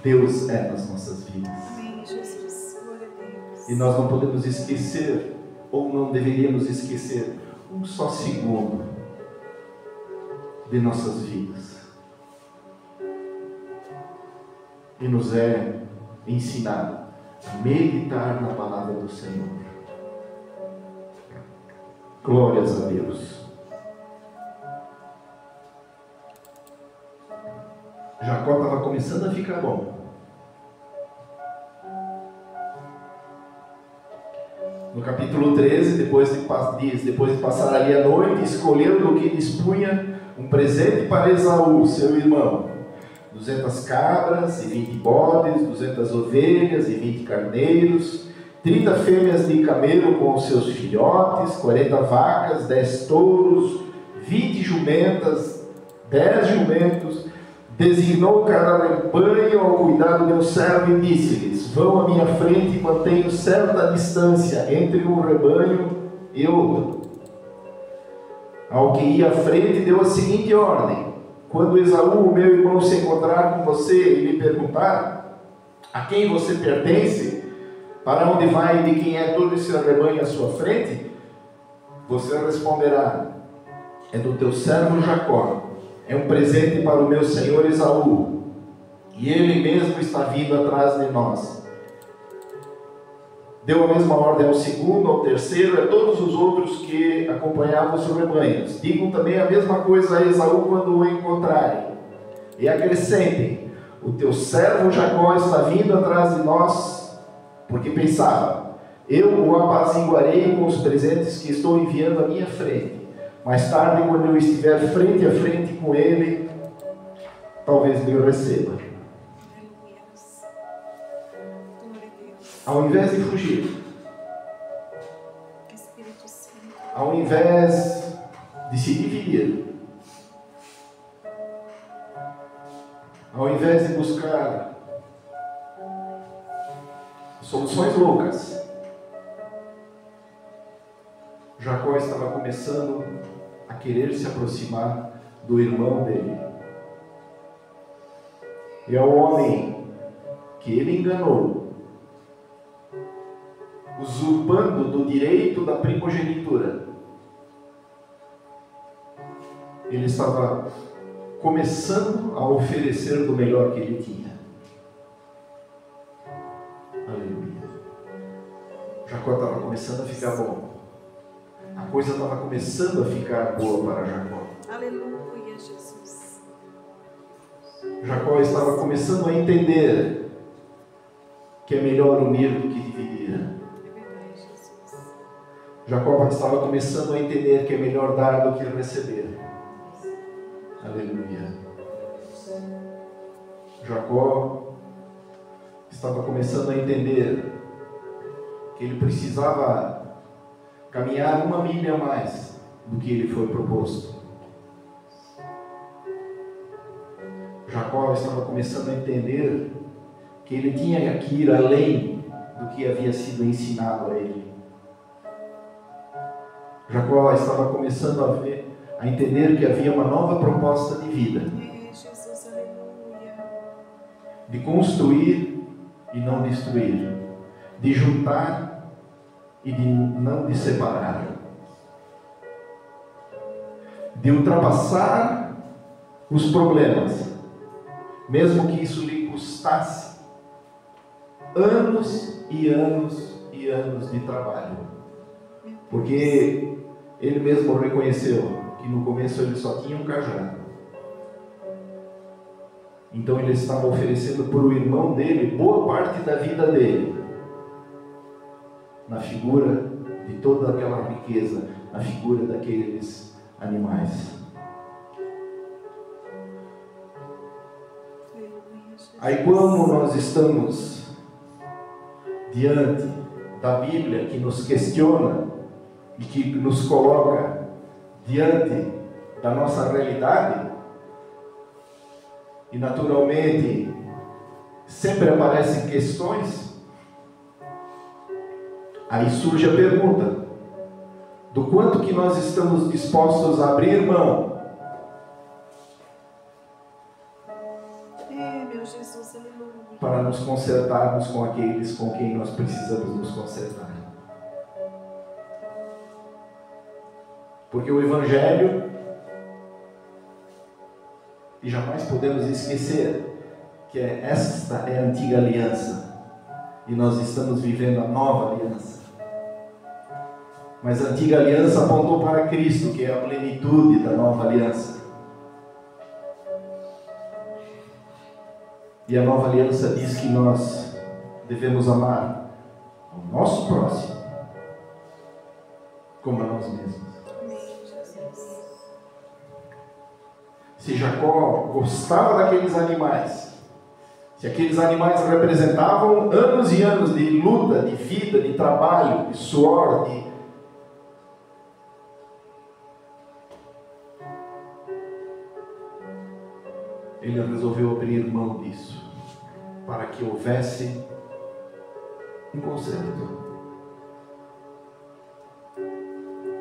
Deus é nas nossas vidas.
Amém, Jesus. Glória a Deus.
E nós não podemos esquecer, ou não deveríamos esquecer, um só segundo de nossas vidas. E nos é ensinado a meditar na palavra do Senhor. Glórias a Deus. Jacó estava começando a ficar bom. No capítulo 13, depois de passar ali a noite, escolheu do que dispunha um presente para Esaú, seu irmão. 200 cabras e 20 bodes, 200 ovelhas e 20 carneiros, 30 fêmeas de camelo com os seus filhotes, 40 vacas, 10 touros, 20 jumentas, 10 jumentos. Designou cada rebanho ao cuidado de um servo e disse-lhes: vão à minha frente e mantenham certa distância entre um rebanho e outro. Ao que ia à frente, deu a seguinte ordem: quando Esaú, o meu irmão, se encontrar com você e lhe perguntar a quem você pertence, para onde vai e de quem é todo esse rebanho à sua frente, você responderá: é do teu servo Jacó. É um presente para o meu senhor Esaú. e Ele mesmo está vindo atrás de nós. Deu a mesma ordem ao segundo, ao terceiro, a todos os outros que acompanhavam os rebanhos. Digam também a mesma coisa a Esaú quando o encontrarem. E acrescentem: o teu servo Jacó está vindo atrás de nós, porque pensava: eu o apaziguarei com os presentes que estou enviando à minha frente. Mais tarde, quando eu estiver frente a frente com ele, talvez me receba. Ao invés de fugir, ao invés de se dividir, ao invés de buscar soluções loucas, Jacó estava começando a querer se aproximar do irmão dele. E ao homem que ele enganou, usurpando do direito da primogenitura, ele estava começando a oferecer do melhor que ele tinha. Aleluia. Jacó estava começando a ficar bom. A coisa estava começando a ficar boa para Jacó.
Aleluia, Jesus.
Jacó estava começando a entender que é melhor unir do que dividir. Jacó estava começando a entender que é melhor dar do que receber. Aleluia. Jacó estava começando a entender que ele precisava caminhar 1 milha a mais do que ele foi proposto. Jacó estava começando a entender que ele tinha que ir além do que havia sido ensinado a ele. Jacó estava começando a entender que havia uma nova proposta de vida.
Jesus, aleluia.
De construir e não destruir. De juntar e de não de separar. De ultrapassar os problemas, mesmo que isso lhe custasse anos e anos e anos de trabalho. Porque ele mesmo reconheceu que no começo ele só tinha um cajado. Então ele estava oferecendo para o irmão dele boa parte da vida dele, na figura de toda aquela riqueza, na figura daqueles animais. Aí quando nós estamos diante da Bíblia que nos questiona e que nos coloca diante da nossa realidade, e naturalmente sempre aparecem questões, aí surge a pergunta do quanto que nós estamos dispostos a abrir mão
meu Jesus, aleluia,
para nos consertarmos com aqueles com quem nós precisamos nos consertar. Porque o Evangelho, e jamais podemos esquecer que esta é a antiga aliança e nós estamos vivendo a nova aliança. Mas a antiga aliança apontou para Cristo, que é a plenitude da nova aliança. E a nova aliança diz que nós devemos amar o nosso próximo como a nós mesmos. Se Jacó gostava daqueles animais, se aqueles animais representavam anos e anos de luta, de vida, de trabalho, de suor, ele resolveu abrir mão disso, para que houvesse um conserto,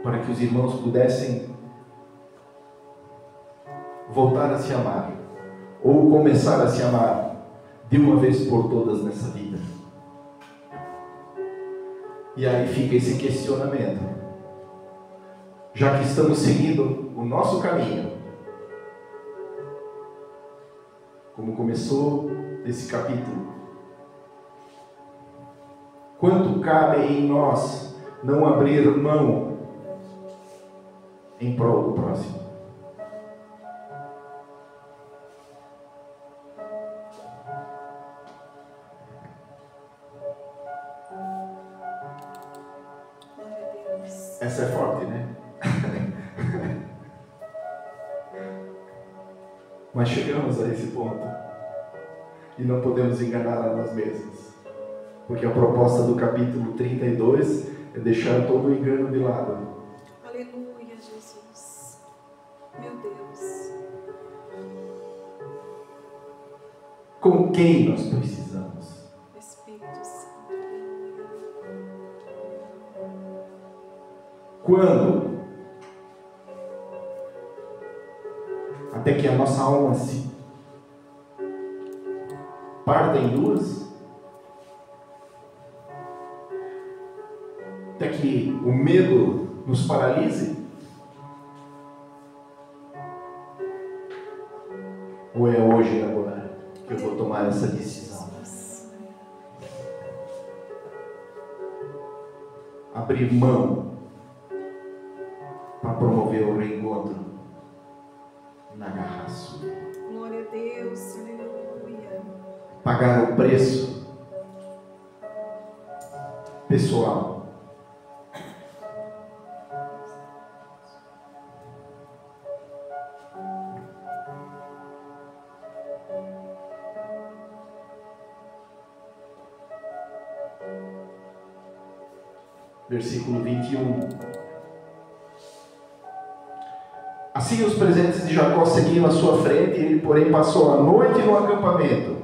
para que os irmãos pudessem voltar a se amar, ou começar a se amar de uma vez por todas nessa vida. E aí fica esse questionamento: já que estamos seguindo o nosso caminho, como começou desse capítulo. Quanto cabe em nós não abrir mão em prol do próximo? Essa é forte, né? Mas chegamos a esse ponto e não podemos enganar a nós mesmos, porque a proposta do capítulo 32 é deixar todo o engano de lado.
Aleluia, Jesus. Meu Deus.
Com quem nós precisamos?
Espírito Santo.
Quando? Até que a nossa alma se parta em duas? Até que o medo nos paralise? Ou é hoje e agora que eu vou tomar essa decisão? Abrir mão para promover o reencontro na garraça.
Glória a Deus, aleluia.
Pagar o preço pessoal. Versículo 21. Assim os presentes de Jacó seguiam à sua frente, ele, porém, passou a noite no acampamento.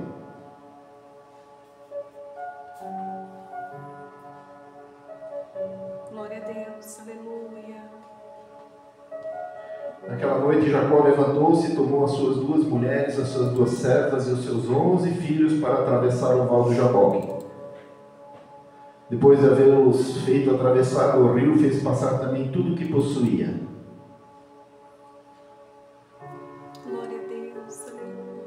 Glória a Deus, aleluia.
Naquela noite Jacó levantou-se e tomou as suas 2 mulheres, as suas 2 servas e os seus 11 filhos para atravessar o val do Jaboque. Depois de havê-los feito atravessar o rio, fez passar também tudo o que possuía.
Glória a Deus, aleluia.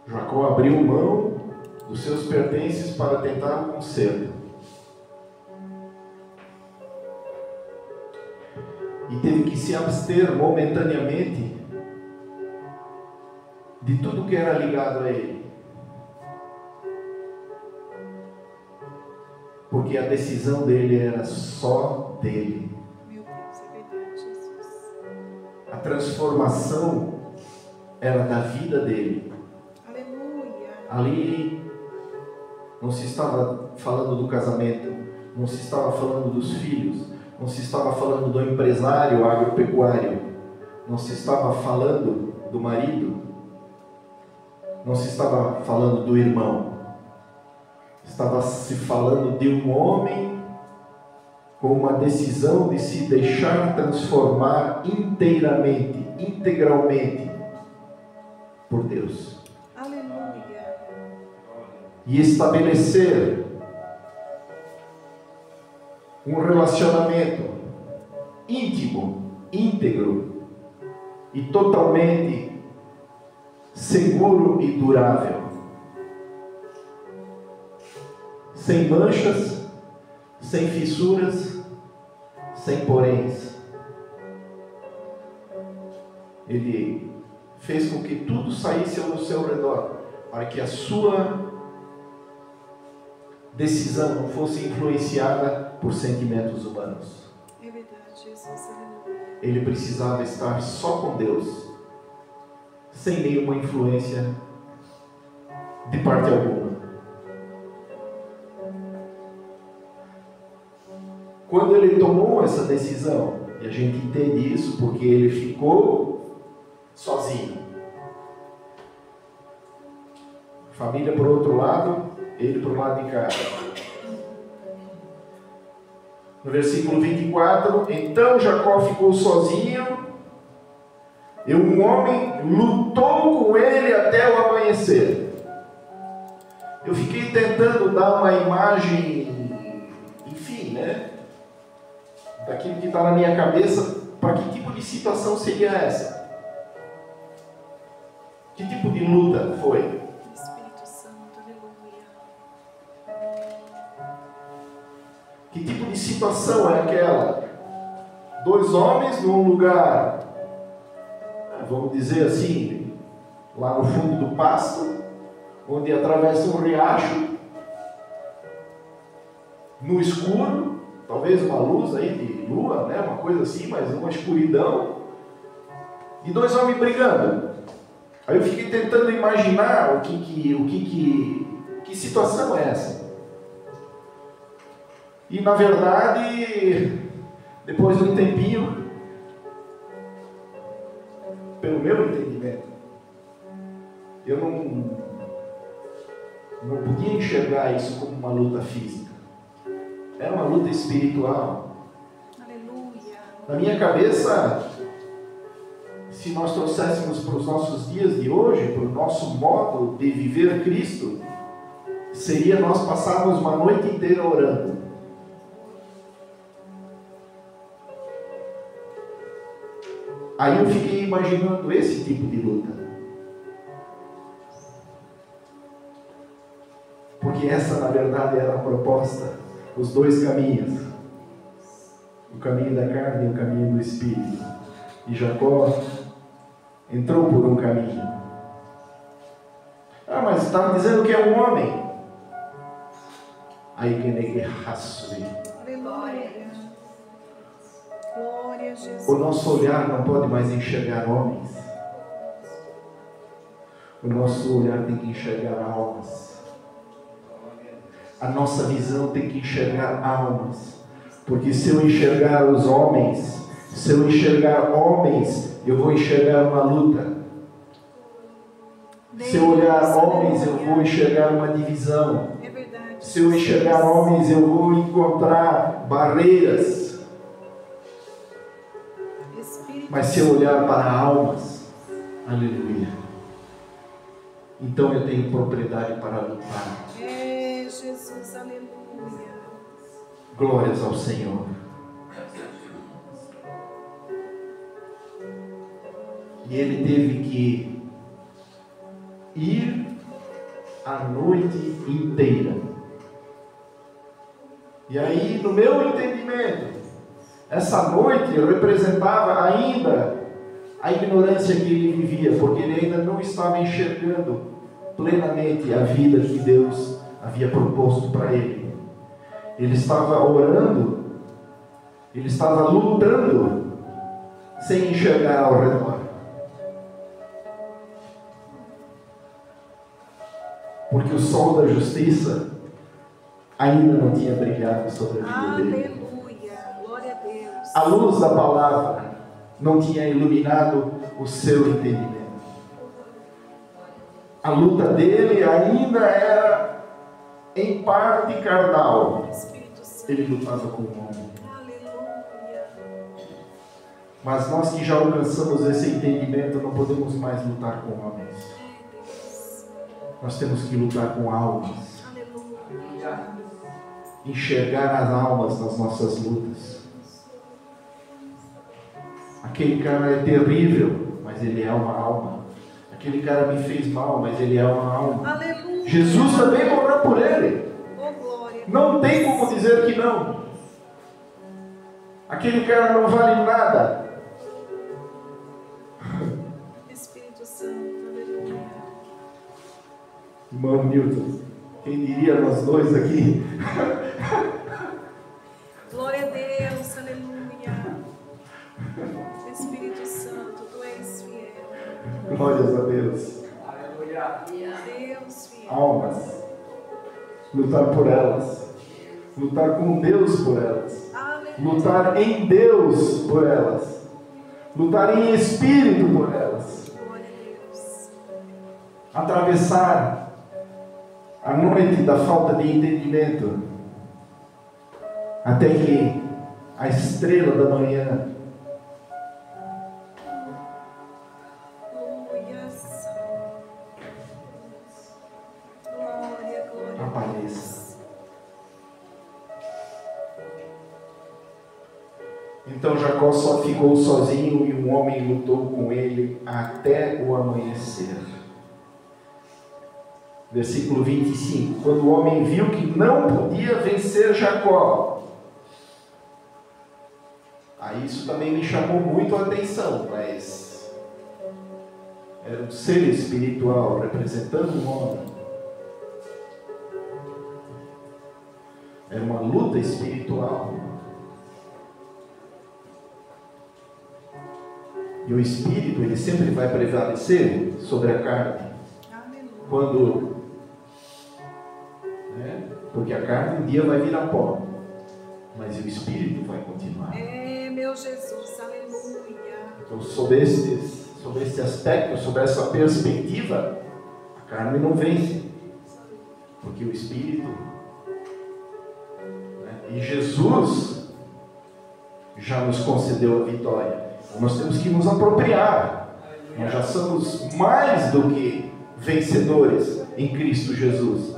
Jacó abriu mão dos seus pertences para tentar o conserto. E teve que se abster momentaneamente de tudo que era ligado a ele. Porque a decisão dele era só dele.
Meu Deus, é verdade, Jesus.
A transformação era da vida dele.
Aleluia.
Ali não se estava falando do casamento, não se estava falando dos filhos, não se estava falando do empresário agropecuário, não se estava falando do marido, não se estava falando do irmão. Estava se falando de um homem com uma decisão de se deixar transformar inteiramente, integralmente por Deus.
Aleluia.
E estabelecer um relacionamento íntimo, íntegro e totalmente seguro e durável. Sem manchas, sem fissuras, sem poréns. Ele fez com que tudo saísse ao seu redor, para que a sua decisão não fosse influenciada por sentimentos humanos.
É verdade, Jesus, aleluia.
Ele precisava estar só com Deus, sem nenhuma influência de parte alguma. Quando ele tomou essa decisão, e a gente entende isso porque ele ficou sozinho. Família por outro lado, ele por lado de cá. No versículo 24, então Jacó ficou sozinho e um homem lutou com ele até o amanhecer. Eu fiquei tentando dar uma imagem, enfim, né? Daquilo que está na minha cabeça, para que tipo de situação seria essa? Que tipo de luta foi?
Espírito Santo, aleluia.
Que tipo de situação é aquela? Dois homens num lugar, vamos dizer assim, lá no fundo do pasto, onde atravessa um riacho, no escuro, talvez uma luz aí de lua, né? Uma coisa assim, mas uma escuridão, e dois homens brigando. Aí eu fiquei tentando imaginar que situação é essa. E na verdade, depois de um tempinho, pelo meu entendimento, eu não podia enxergar isso como uma luta física. Era uma luta espiritual.
Aleluia.
Na minha cabeça, se nós trouxéssemos para os nossos dias de hoje, para o nosso modo de viver Cristo, seria nós passarmos uma noite inteira orando. Aí eu fiquei imaginando esse tipo de luta. Porque essa, na verdade, era a proposta, os dois caminhos. O caminho da carne e o caminho do Espírito. E Jacó entrou por um caminho. Ah, mas estava dizendo que é um homem. Aí que negueiraço.
Aleluia. Glória a Jesus.
O nosso olhar não pode mais enxergar homens. O nosso olhar tem que enxergar almas. A nossa visão tem que enxergar almas. Porque se eu enxergar os homens, se eu enxergar homens, eu vou enxergar uma luta. Se eu olhar homens, eu vou enxergar uma divisão.
É verdade.
Se eu enxergar homens, eu vou encontrar barreiras. Mas se eu olhar para almas, aleluia, então eu tenho propriedade para lutar.
É, Jesus, aleluia.
Glórias ao Senhor. E ele teve que ir a noite inteira. E aí, no meu entendimento, essa noite representava ainda a ignorância que ele vivia, porque ele ainda não estava enxergando plenamente a vida que Deus havia proposto para ele. Ele estava orando, ele estava lutando, sem enxergar ao redor. Porque o sol da justiça ainda não tinha brilhado sobre a vida dele.
Aleluia, glória a Deus.
A luz da palavra não tinha iluminado o seu entendimento. A luta dele ainda era em parte carnal.
Espírito Santo.
Ele lutava com o homem.
Aleluia.
Mas nós que já alcançamos esse entendimento não podemos mais lutar com homens.
É, Deus.
Nós temos que lutar com almas.
Aleluia.
Enxergar as almas nas nossas lutas. Aquele cara é terrível, mas ele é uma alma. Aquele cara me fez mal, mas ele é uma alma.
Aleluia.
Jesus também morreu por ele.
Oh, glória.
Não tem como dizer que não. Aquele cara não vale nada.
Espírito Santo, aleluia.
Irmão Newton, quem diria nós dois aqui?
Glória a Deus, aleluia. Espírito Santo, tu és fiel.
Glórias a Deus.
Deus fiel.
Almas. Lutar por elas. Lutar com Deus por elas.
Aleluia.
Lutar em Deus por elas. Lutar em espírito por elas.
Glória a Deus.
Atravessar a noite da falta de entendimento até que a estrela da manhã
Glórias. Glória, glória.
apareça. Então Jacó só ficou sozinho e um homem lutou com ele até o amanhecer. Versículo 25. Quando o homem viu que não podia vencer Jacó. Aí isso também me chamou muito a atenção, mas era um ser espiritual representando um homem. Era uma luta espiritual. E o espírito, ele sempre vai prevalecer sobre a carne. Quando, porque a carne um dia vai virar pó, mas o espírito vai continuar.
Meu Jesus, aleluia.
Então, sobre esse aspecto, sobre essa perspectiva, a carne não vence, porque o espírito, e Jesus já nos concedeu a vitória. Então, nós temos que nos apropriar. Nós já somos mais do que vencedores em Cristo Jesus.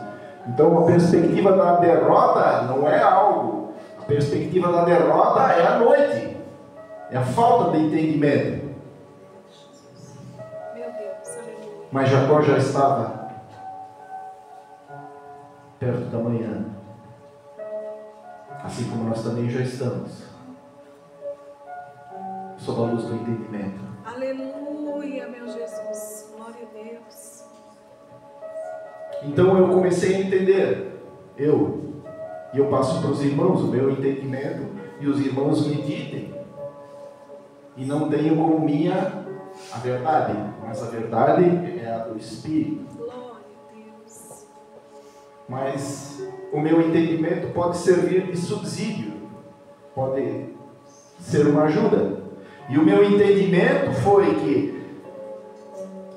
Então, a perspectiva da derrota não é algo. A perspectiva da derrota é a noite. É a falta de entendimento.
Meu Deus, aleluia.
Mas Jacó já estava perto da manhã. Assim como nós também já estamos. Sob a luz do entendimento.
Aleluia, meu Jesus. Glória a Deus.
Então eu comecei a entender. E eu passo para os irmãos o meu entendimento. E os irmãos meditem. E não tenho como minha a verdade. Mas a verdade é a do Espírito.
Glória a Deus.
Mas o meu entendimento pode servir de subsídio. Pode ser uma ajuda. E o meu entendimento foi que,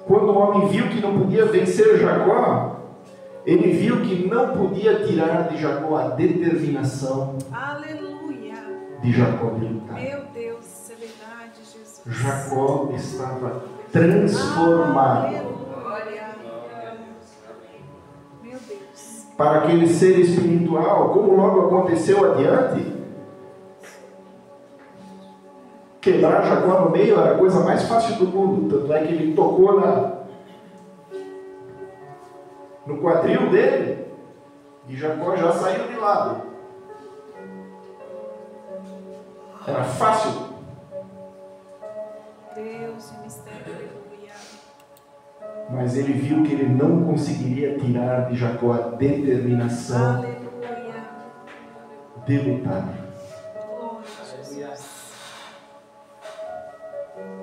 quando o homem viu que não podia vencer Jacó, ele viu que não podia tirar de Jacó a determinação
Aleluia.
de Jacó de lutar.
Meu Deus, isso é verdade, Jesus.
Jacó estava transformado.
Aleluia. Meu Deus.
Para aquele ser espiritual, como logo aconteceu adiante, quebrar Jacó no meio era a coisa mais fácil do mundo. Tanto é que ele tocou no quadril dele e Jacó já saiu de lado. Era fácil.
Deus, o mistério, aleluia.
Mas ele viu que ele não conseguiria tirar de Jacó a determinação
Aleluia.
de lutar.
Glória a Jesus.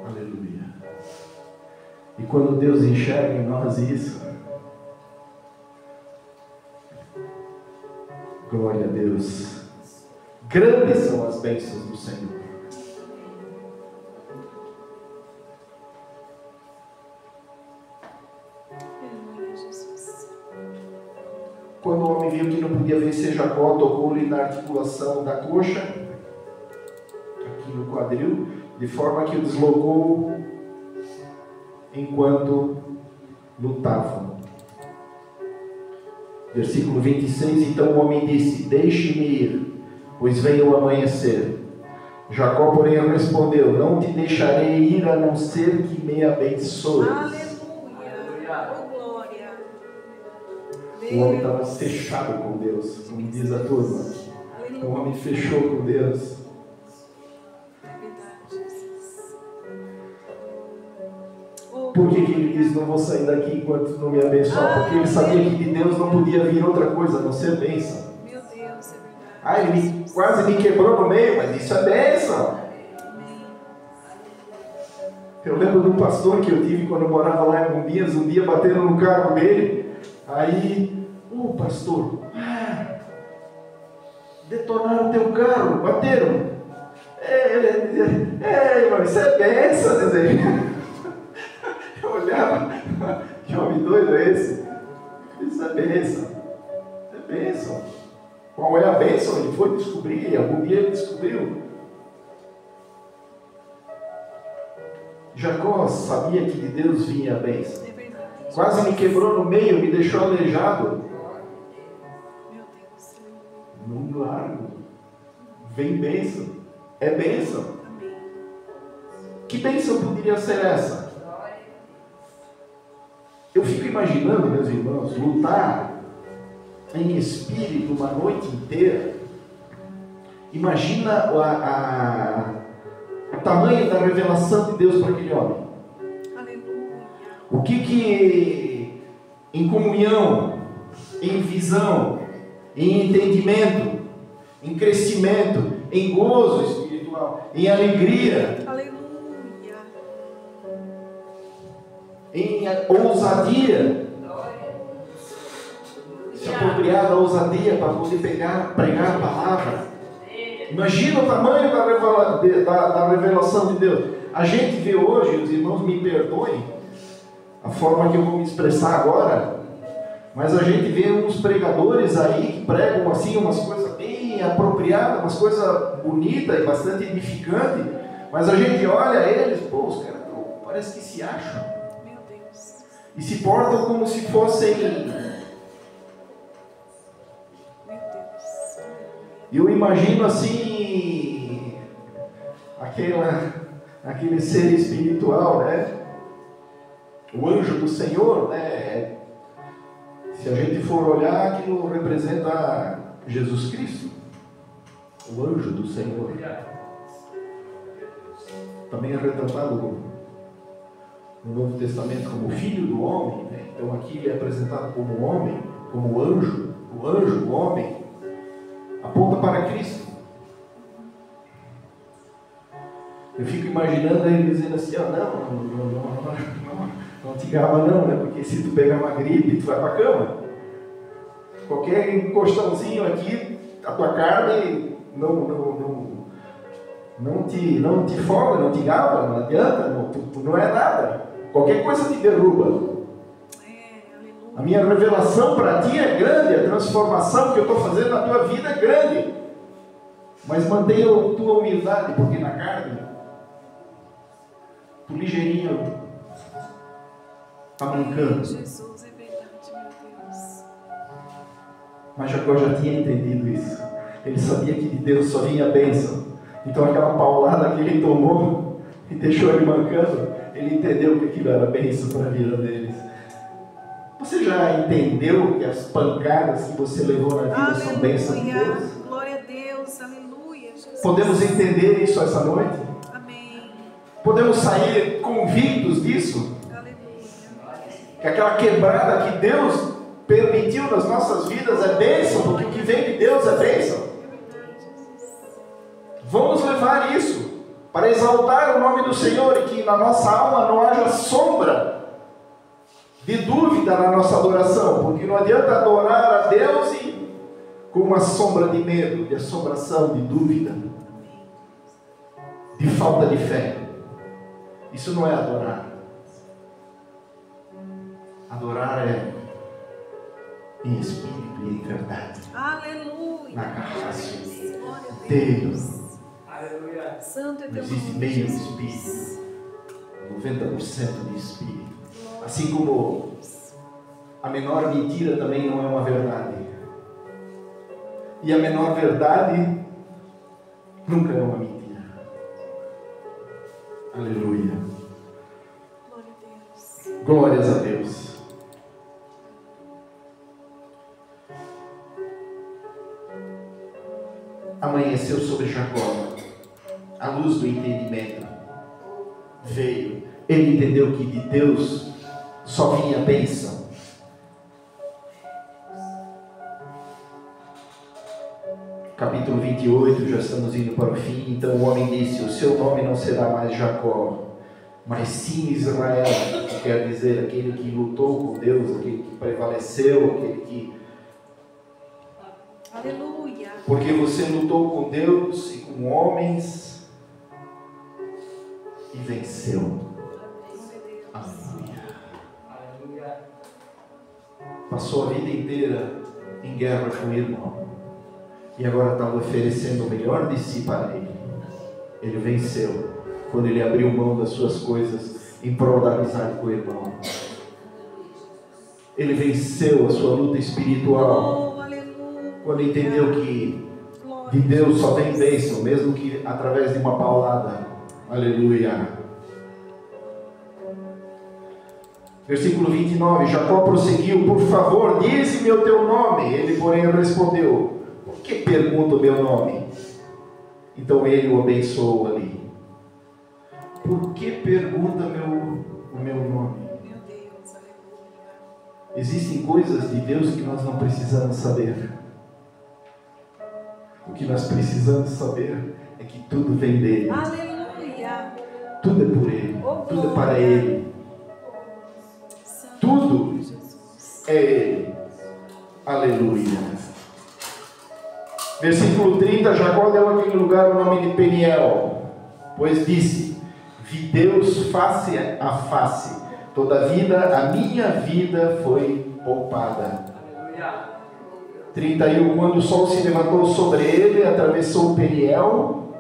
Aleluia. E quando Deus enxerga em nós isso, glória a Deus. Grandes são as bênçãos do Senhor.
Aleluia, Jesus.
Quando o homem viu que não podia vencer Jacó, tocou-lhe na articulação da coxa, aqui no quadril, de forma que o deslocou enquanto lutavam. Versículo 26, então o homem disse: deixe-me ir, pois veio o amanhecer. Jacó, porém, respondeu: não te deixarei ir, a não ser que me abençoes.
Aleluia. Oh, glória.
O homem estava fechado com Deus, como diz a turma. O homem fechou com Deus. Por que ele disse: não vou sair daqui enquanto não me abençoar? Porque ele sabia que de Deus não podia vir outra coisa a não ser bênção.
Meu Deus, é verdade.
Ele quase me quebrou no meio, mas isso é bênção. Eu lembro de um pastor que eu tive quando eu morava lá em Bombinhas. Um dia bateram no carro dele. Aí, pastor, detonaram o teu carro, bateram. Ele dizia: irmão, isso é bênção. Eu olhava, que homem doido é esse? Isso é bênção. É bênção. Qual é a bênção? Ele foi descobrir, algum dia ele descobriu. Jacó sabia que de Deus vinha a bênção.
É verdade.
Quase me quebrou no meio, me deixou aleijado.
Meu Deus.
Não largo. Vem bênção. É bênção.
Amém.
Que bênção poderia ser essa? Eu fico imaginando, meus irmãos, lutar em espírito uma noite inteira. Imagina o tamanho da revelação de Deus para aquele homem.
Aleluia.
O que em comunhão, em visão, em entendimento, em crescimento, em gozo espiritual, em alegria,
Aleluia.
em ousadia, se apropriar da ousadia para poder pregar a palavra. Imagina o tamanho da revelação de Deus. A gente vê hoje, os irmãos me perdoem a forma que eu vou me expressar agora, mas a gente vê uns pregadores aí que pregam assim umas coisas bem apropriadas, umas coisas bonitas e bastante edificantes, mas a gente olha eles, pô, os caras parece que se acham.
Meu Deus.
E se portam como se fossem.
Meu Deus.
Eu imagino assim, aquele ser espiritual, né? O anjo do Senhor, né? Se a gente for olhar, aquilo representa Jesus Cristo, o anjo do Senhor. Também é retratado no Novo Testamento como filho do homem, né? Então aqui ele é apresentado como homem, como anjo, o homem, aponta para Cristo. Eu fico imaginando ele dizendo assim, não te gaba não, né? Porque se tu pegar uma gripe, tu vai para a cama. Qualquer encostãozinho aqui, a tua carne não te folga, não te gaba, não adianta, tu não é nada. Qualquer coisa te derruba. A minha revelação para ti é grande, a transformação que eu estou fazendo na tua vida é grande. Mas mantenha a tua humildade, porque na carne, tu ligeirinho está mancando.
Jesus, é verdade, meu Deus.
Mas Jacó já tinha entendido isso. Ele sabia que de Deus só vinha a bênção. Então aquela paulada que ele tomou e deixou ele mancando, ele entendeu que aquilo era bênção para a vida deles. Você já entendeu que as pancadas que você levou na vida são bênçãos de Deus?
Glória a Deus, aleluia, Jesus.
Podemos entender isso essa noite?
Amém.
Podemos sair convictos disso?
Aleluia.
Que aquela quebrada que Deus permitiu nas nossas vidas é bênção, porque o que vem de Deus é bênção. Vamos levar isso para exaltar o nome do Senhor e que na nossa alma não haja sombra de dúvida na nossa adoração, porque não adianta adorar a Deus e com uma sombra de medo, de assombração, de dúvida, de falta de fé. Isso não é adorar. Adorar é em espírito e em verdade.
Aleluia.
Na carcaça
Glória a
inteiro.
Deus. Santo é
Não
teu
existe
nome,
meio
Jesus.
espírito, 90% de espírito. Assim como a menor mentira também não é uma verdade. E a menor verdade nunca é uma mentira. Aleluia.
Glória a Deus.
Glórias a Deus. Amanheceu sobre Jacó a luz do entendimento. Veio. Ele entendeu que de Deus só vinha bênção. Capítulo 28, já estamos indo para o fim. Então o homem disse: o seu nome não será mais Jacó, mas sim Israel, que quer dizer aquele que lutou com Deus, aquele que prevaleceu, aquele que...
Aleluia.
Porque você lutou com Deus e com homens e venceu. Aleluia. Passou a vida inteira em guerra com o irmão e agora está oferecendo o melhor de si para ele. Ele venceu quando ele abriu mão das suas coisas em prol da amizade com o irmão. Ele venceu a sua luta espiritual quando entendeu que de Deus só tem bênção, mesmo que através de uma paulada. Aleluia. Versículo 29, Jacó prosseguiu: por favor, dize-me o teu nome. Ele, porém, respondeu: por que pergunta o meu nome? Então ele o abençoou ali. Por que pergunta o meu nome?
Meu Deus, aleluia.
Existem coisas de Deus que nós não precisamos saber. O que nós precisamos saber é que tudo vem dele.
Aleluia.
Tudo é por ele.
Oh,
Tudo é para ele. Tudo é ele. Aleluia. Versículo 30, Jacó deu àquele lugar o nome de Peniel, pois disse: vi Deus face a face, todavia a minha vida foi poupada. 31, quando o sol se levantou sobre ele, atravessou Peniel,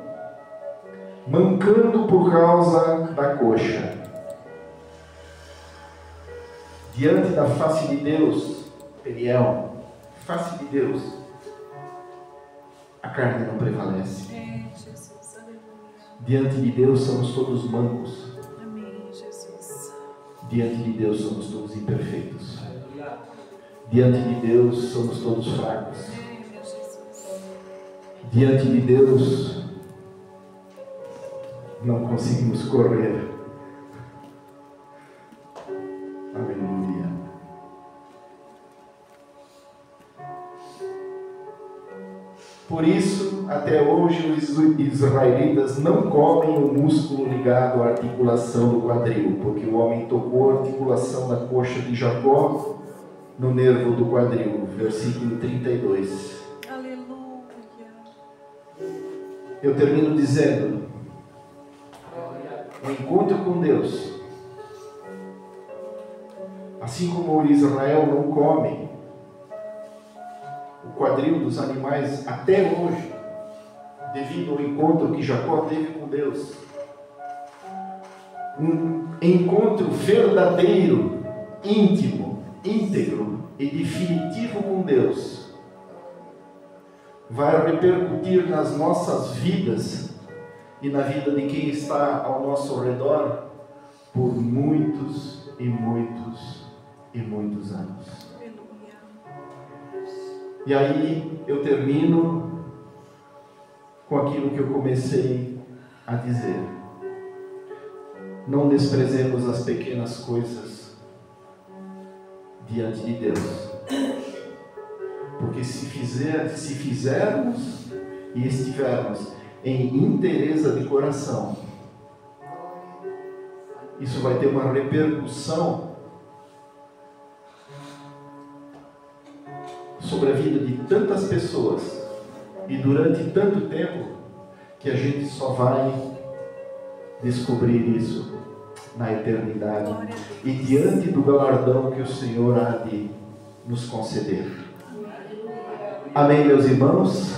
mancando por causa da coxa. Diante da face de Deus, Peniel, face de Deus, a carne não prevalece.
Jesus, aleluia.
Diante de Deus somos todos mancos.
Amém, Jesus.
Diante de Deus somos todos imperfeitos. Diante de Deus somos todos fracos. Diante de Deus não conseguimos correr. Aleluia. Por isso, até hoje, os israelitas não comem o músculo ligado à articulação do quadril, porque o homem tocou a articulação da coxa de Jacó no nervo do quadril. Versículo 32.
Aleluia.
Eu termino dizendo: o encontro com Deus, assim como o Israel não come o quadril dos animais até hoje, devido ao encontro que Jacó teve com Deus, um encontro verdadeiro, íntimo, íntegro e definitivo com Deus, vai repercutir nas nossas vidas e na vida de quem está ao nosso redor por muitos e muitos e muitos anos. E aí eu termino com aquilo que eu comecei a dizer. Não desprezemos as pequenas coisas diante de Deus. Porque se fizermos e estivermos em inteireza de coração, isso vai ter uma repercussão sobre a vida de tantas pessoas e durante tanto tempo, que a gente só vai descobrir isso na eternidade e diante do galardão que o Senhor há de nos conceder. Amém, meus irmãos?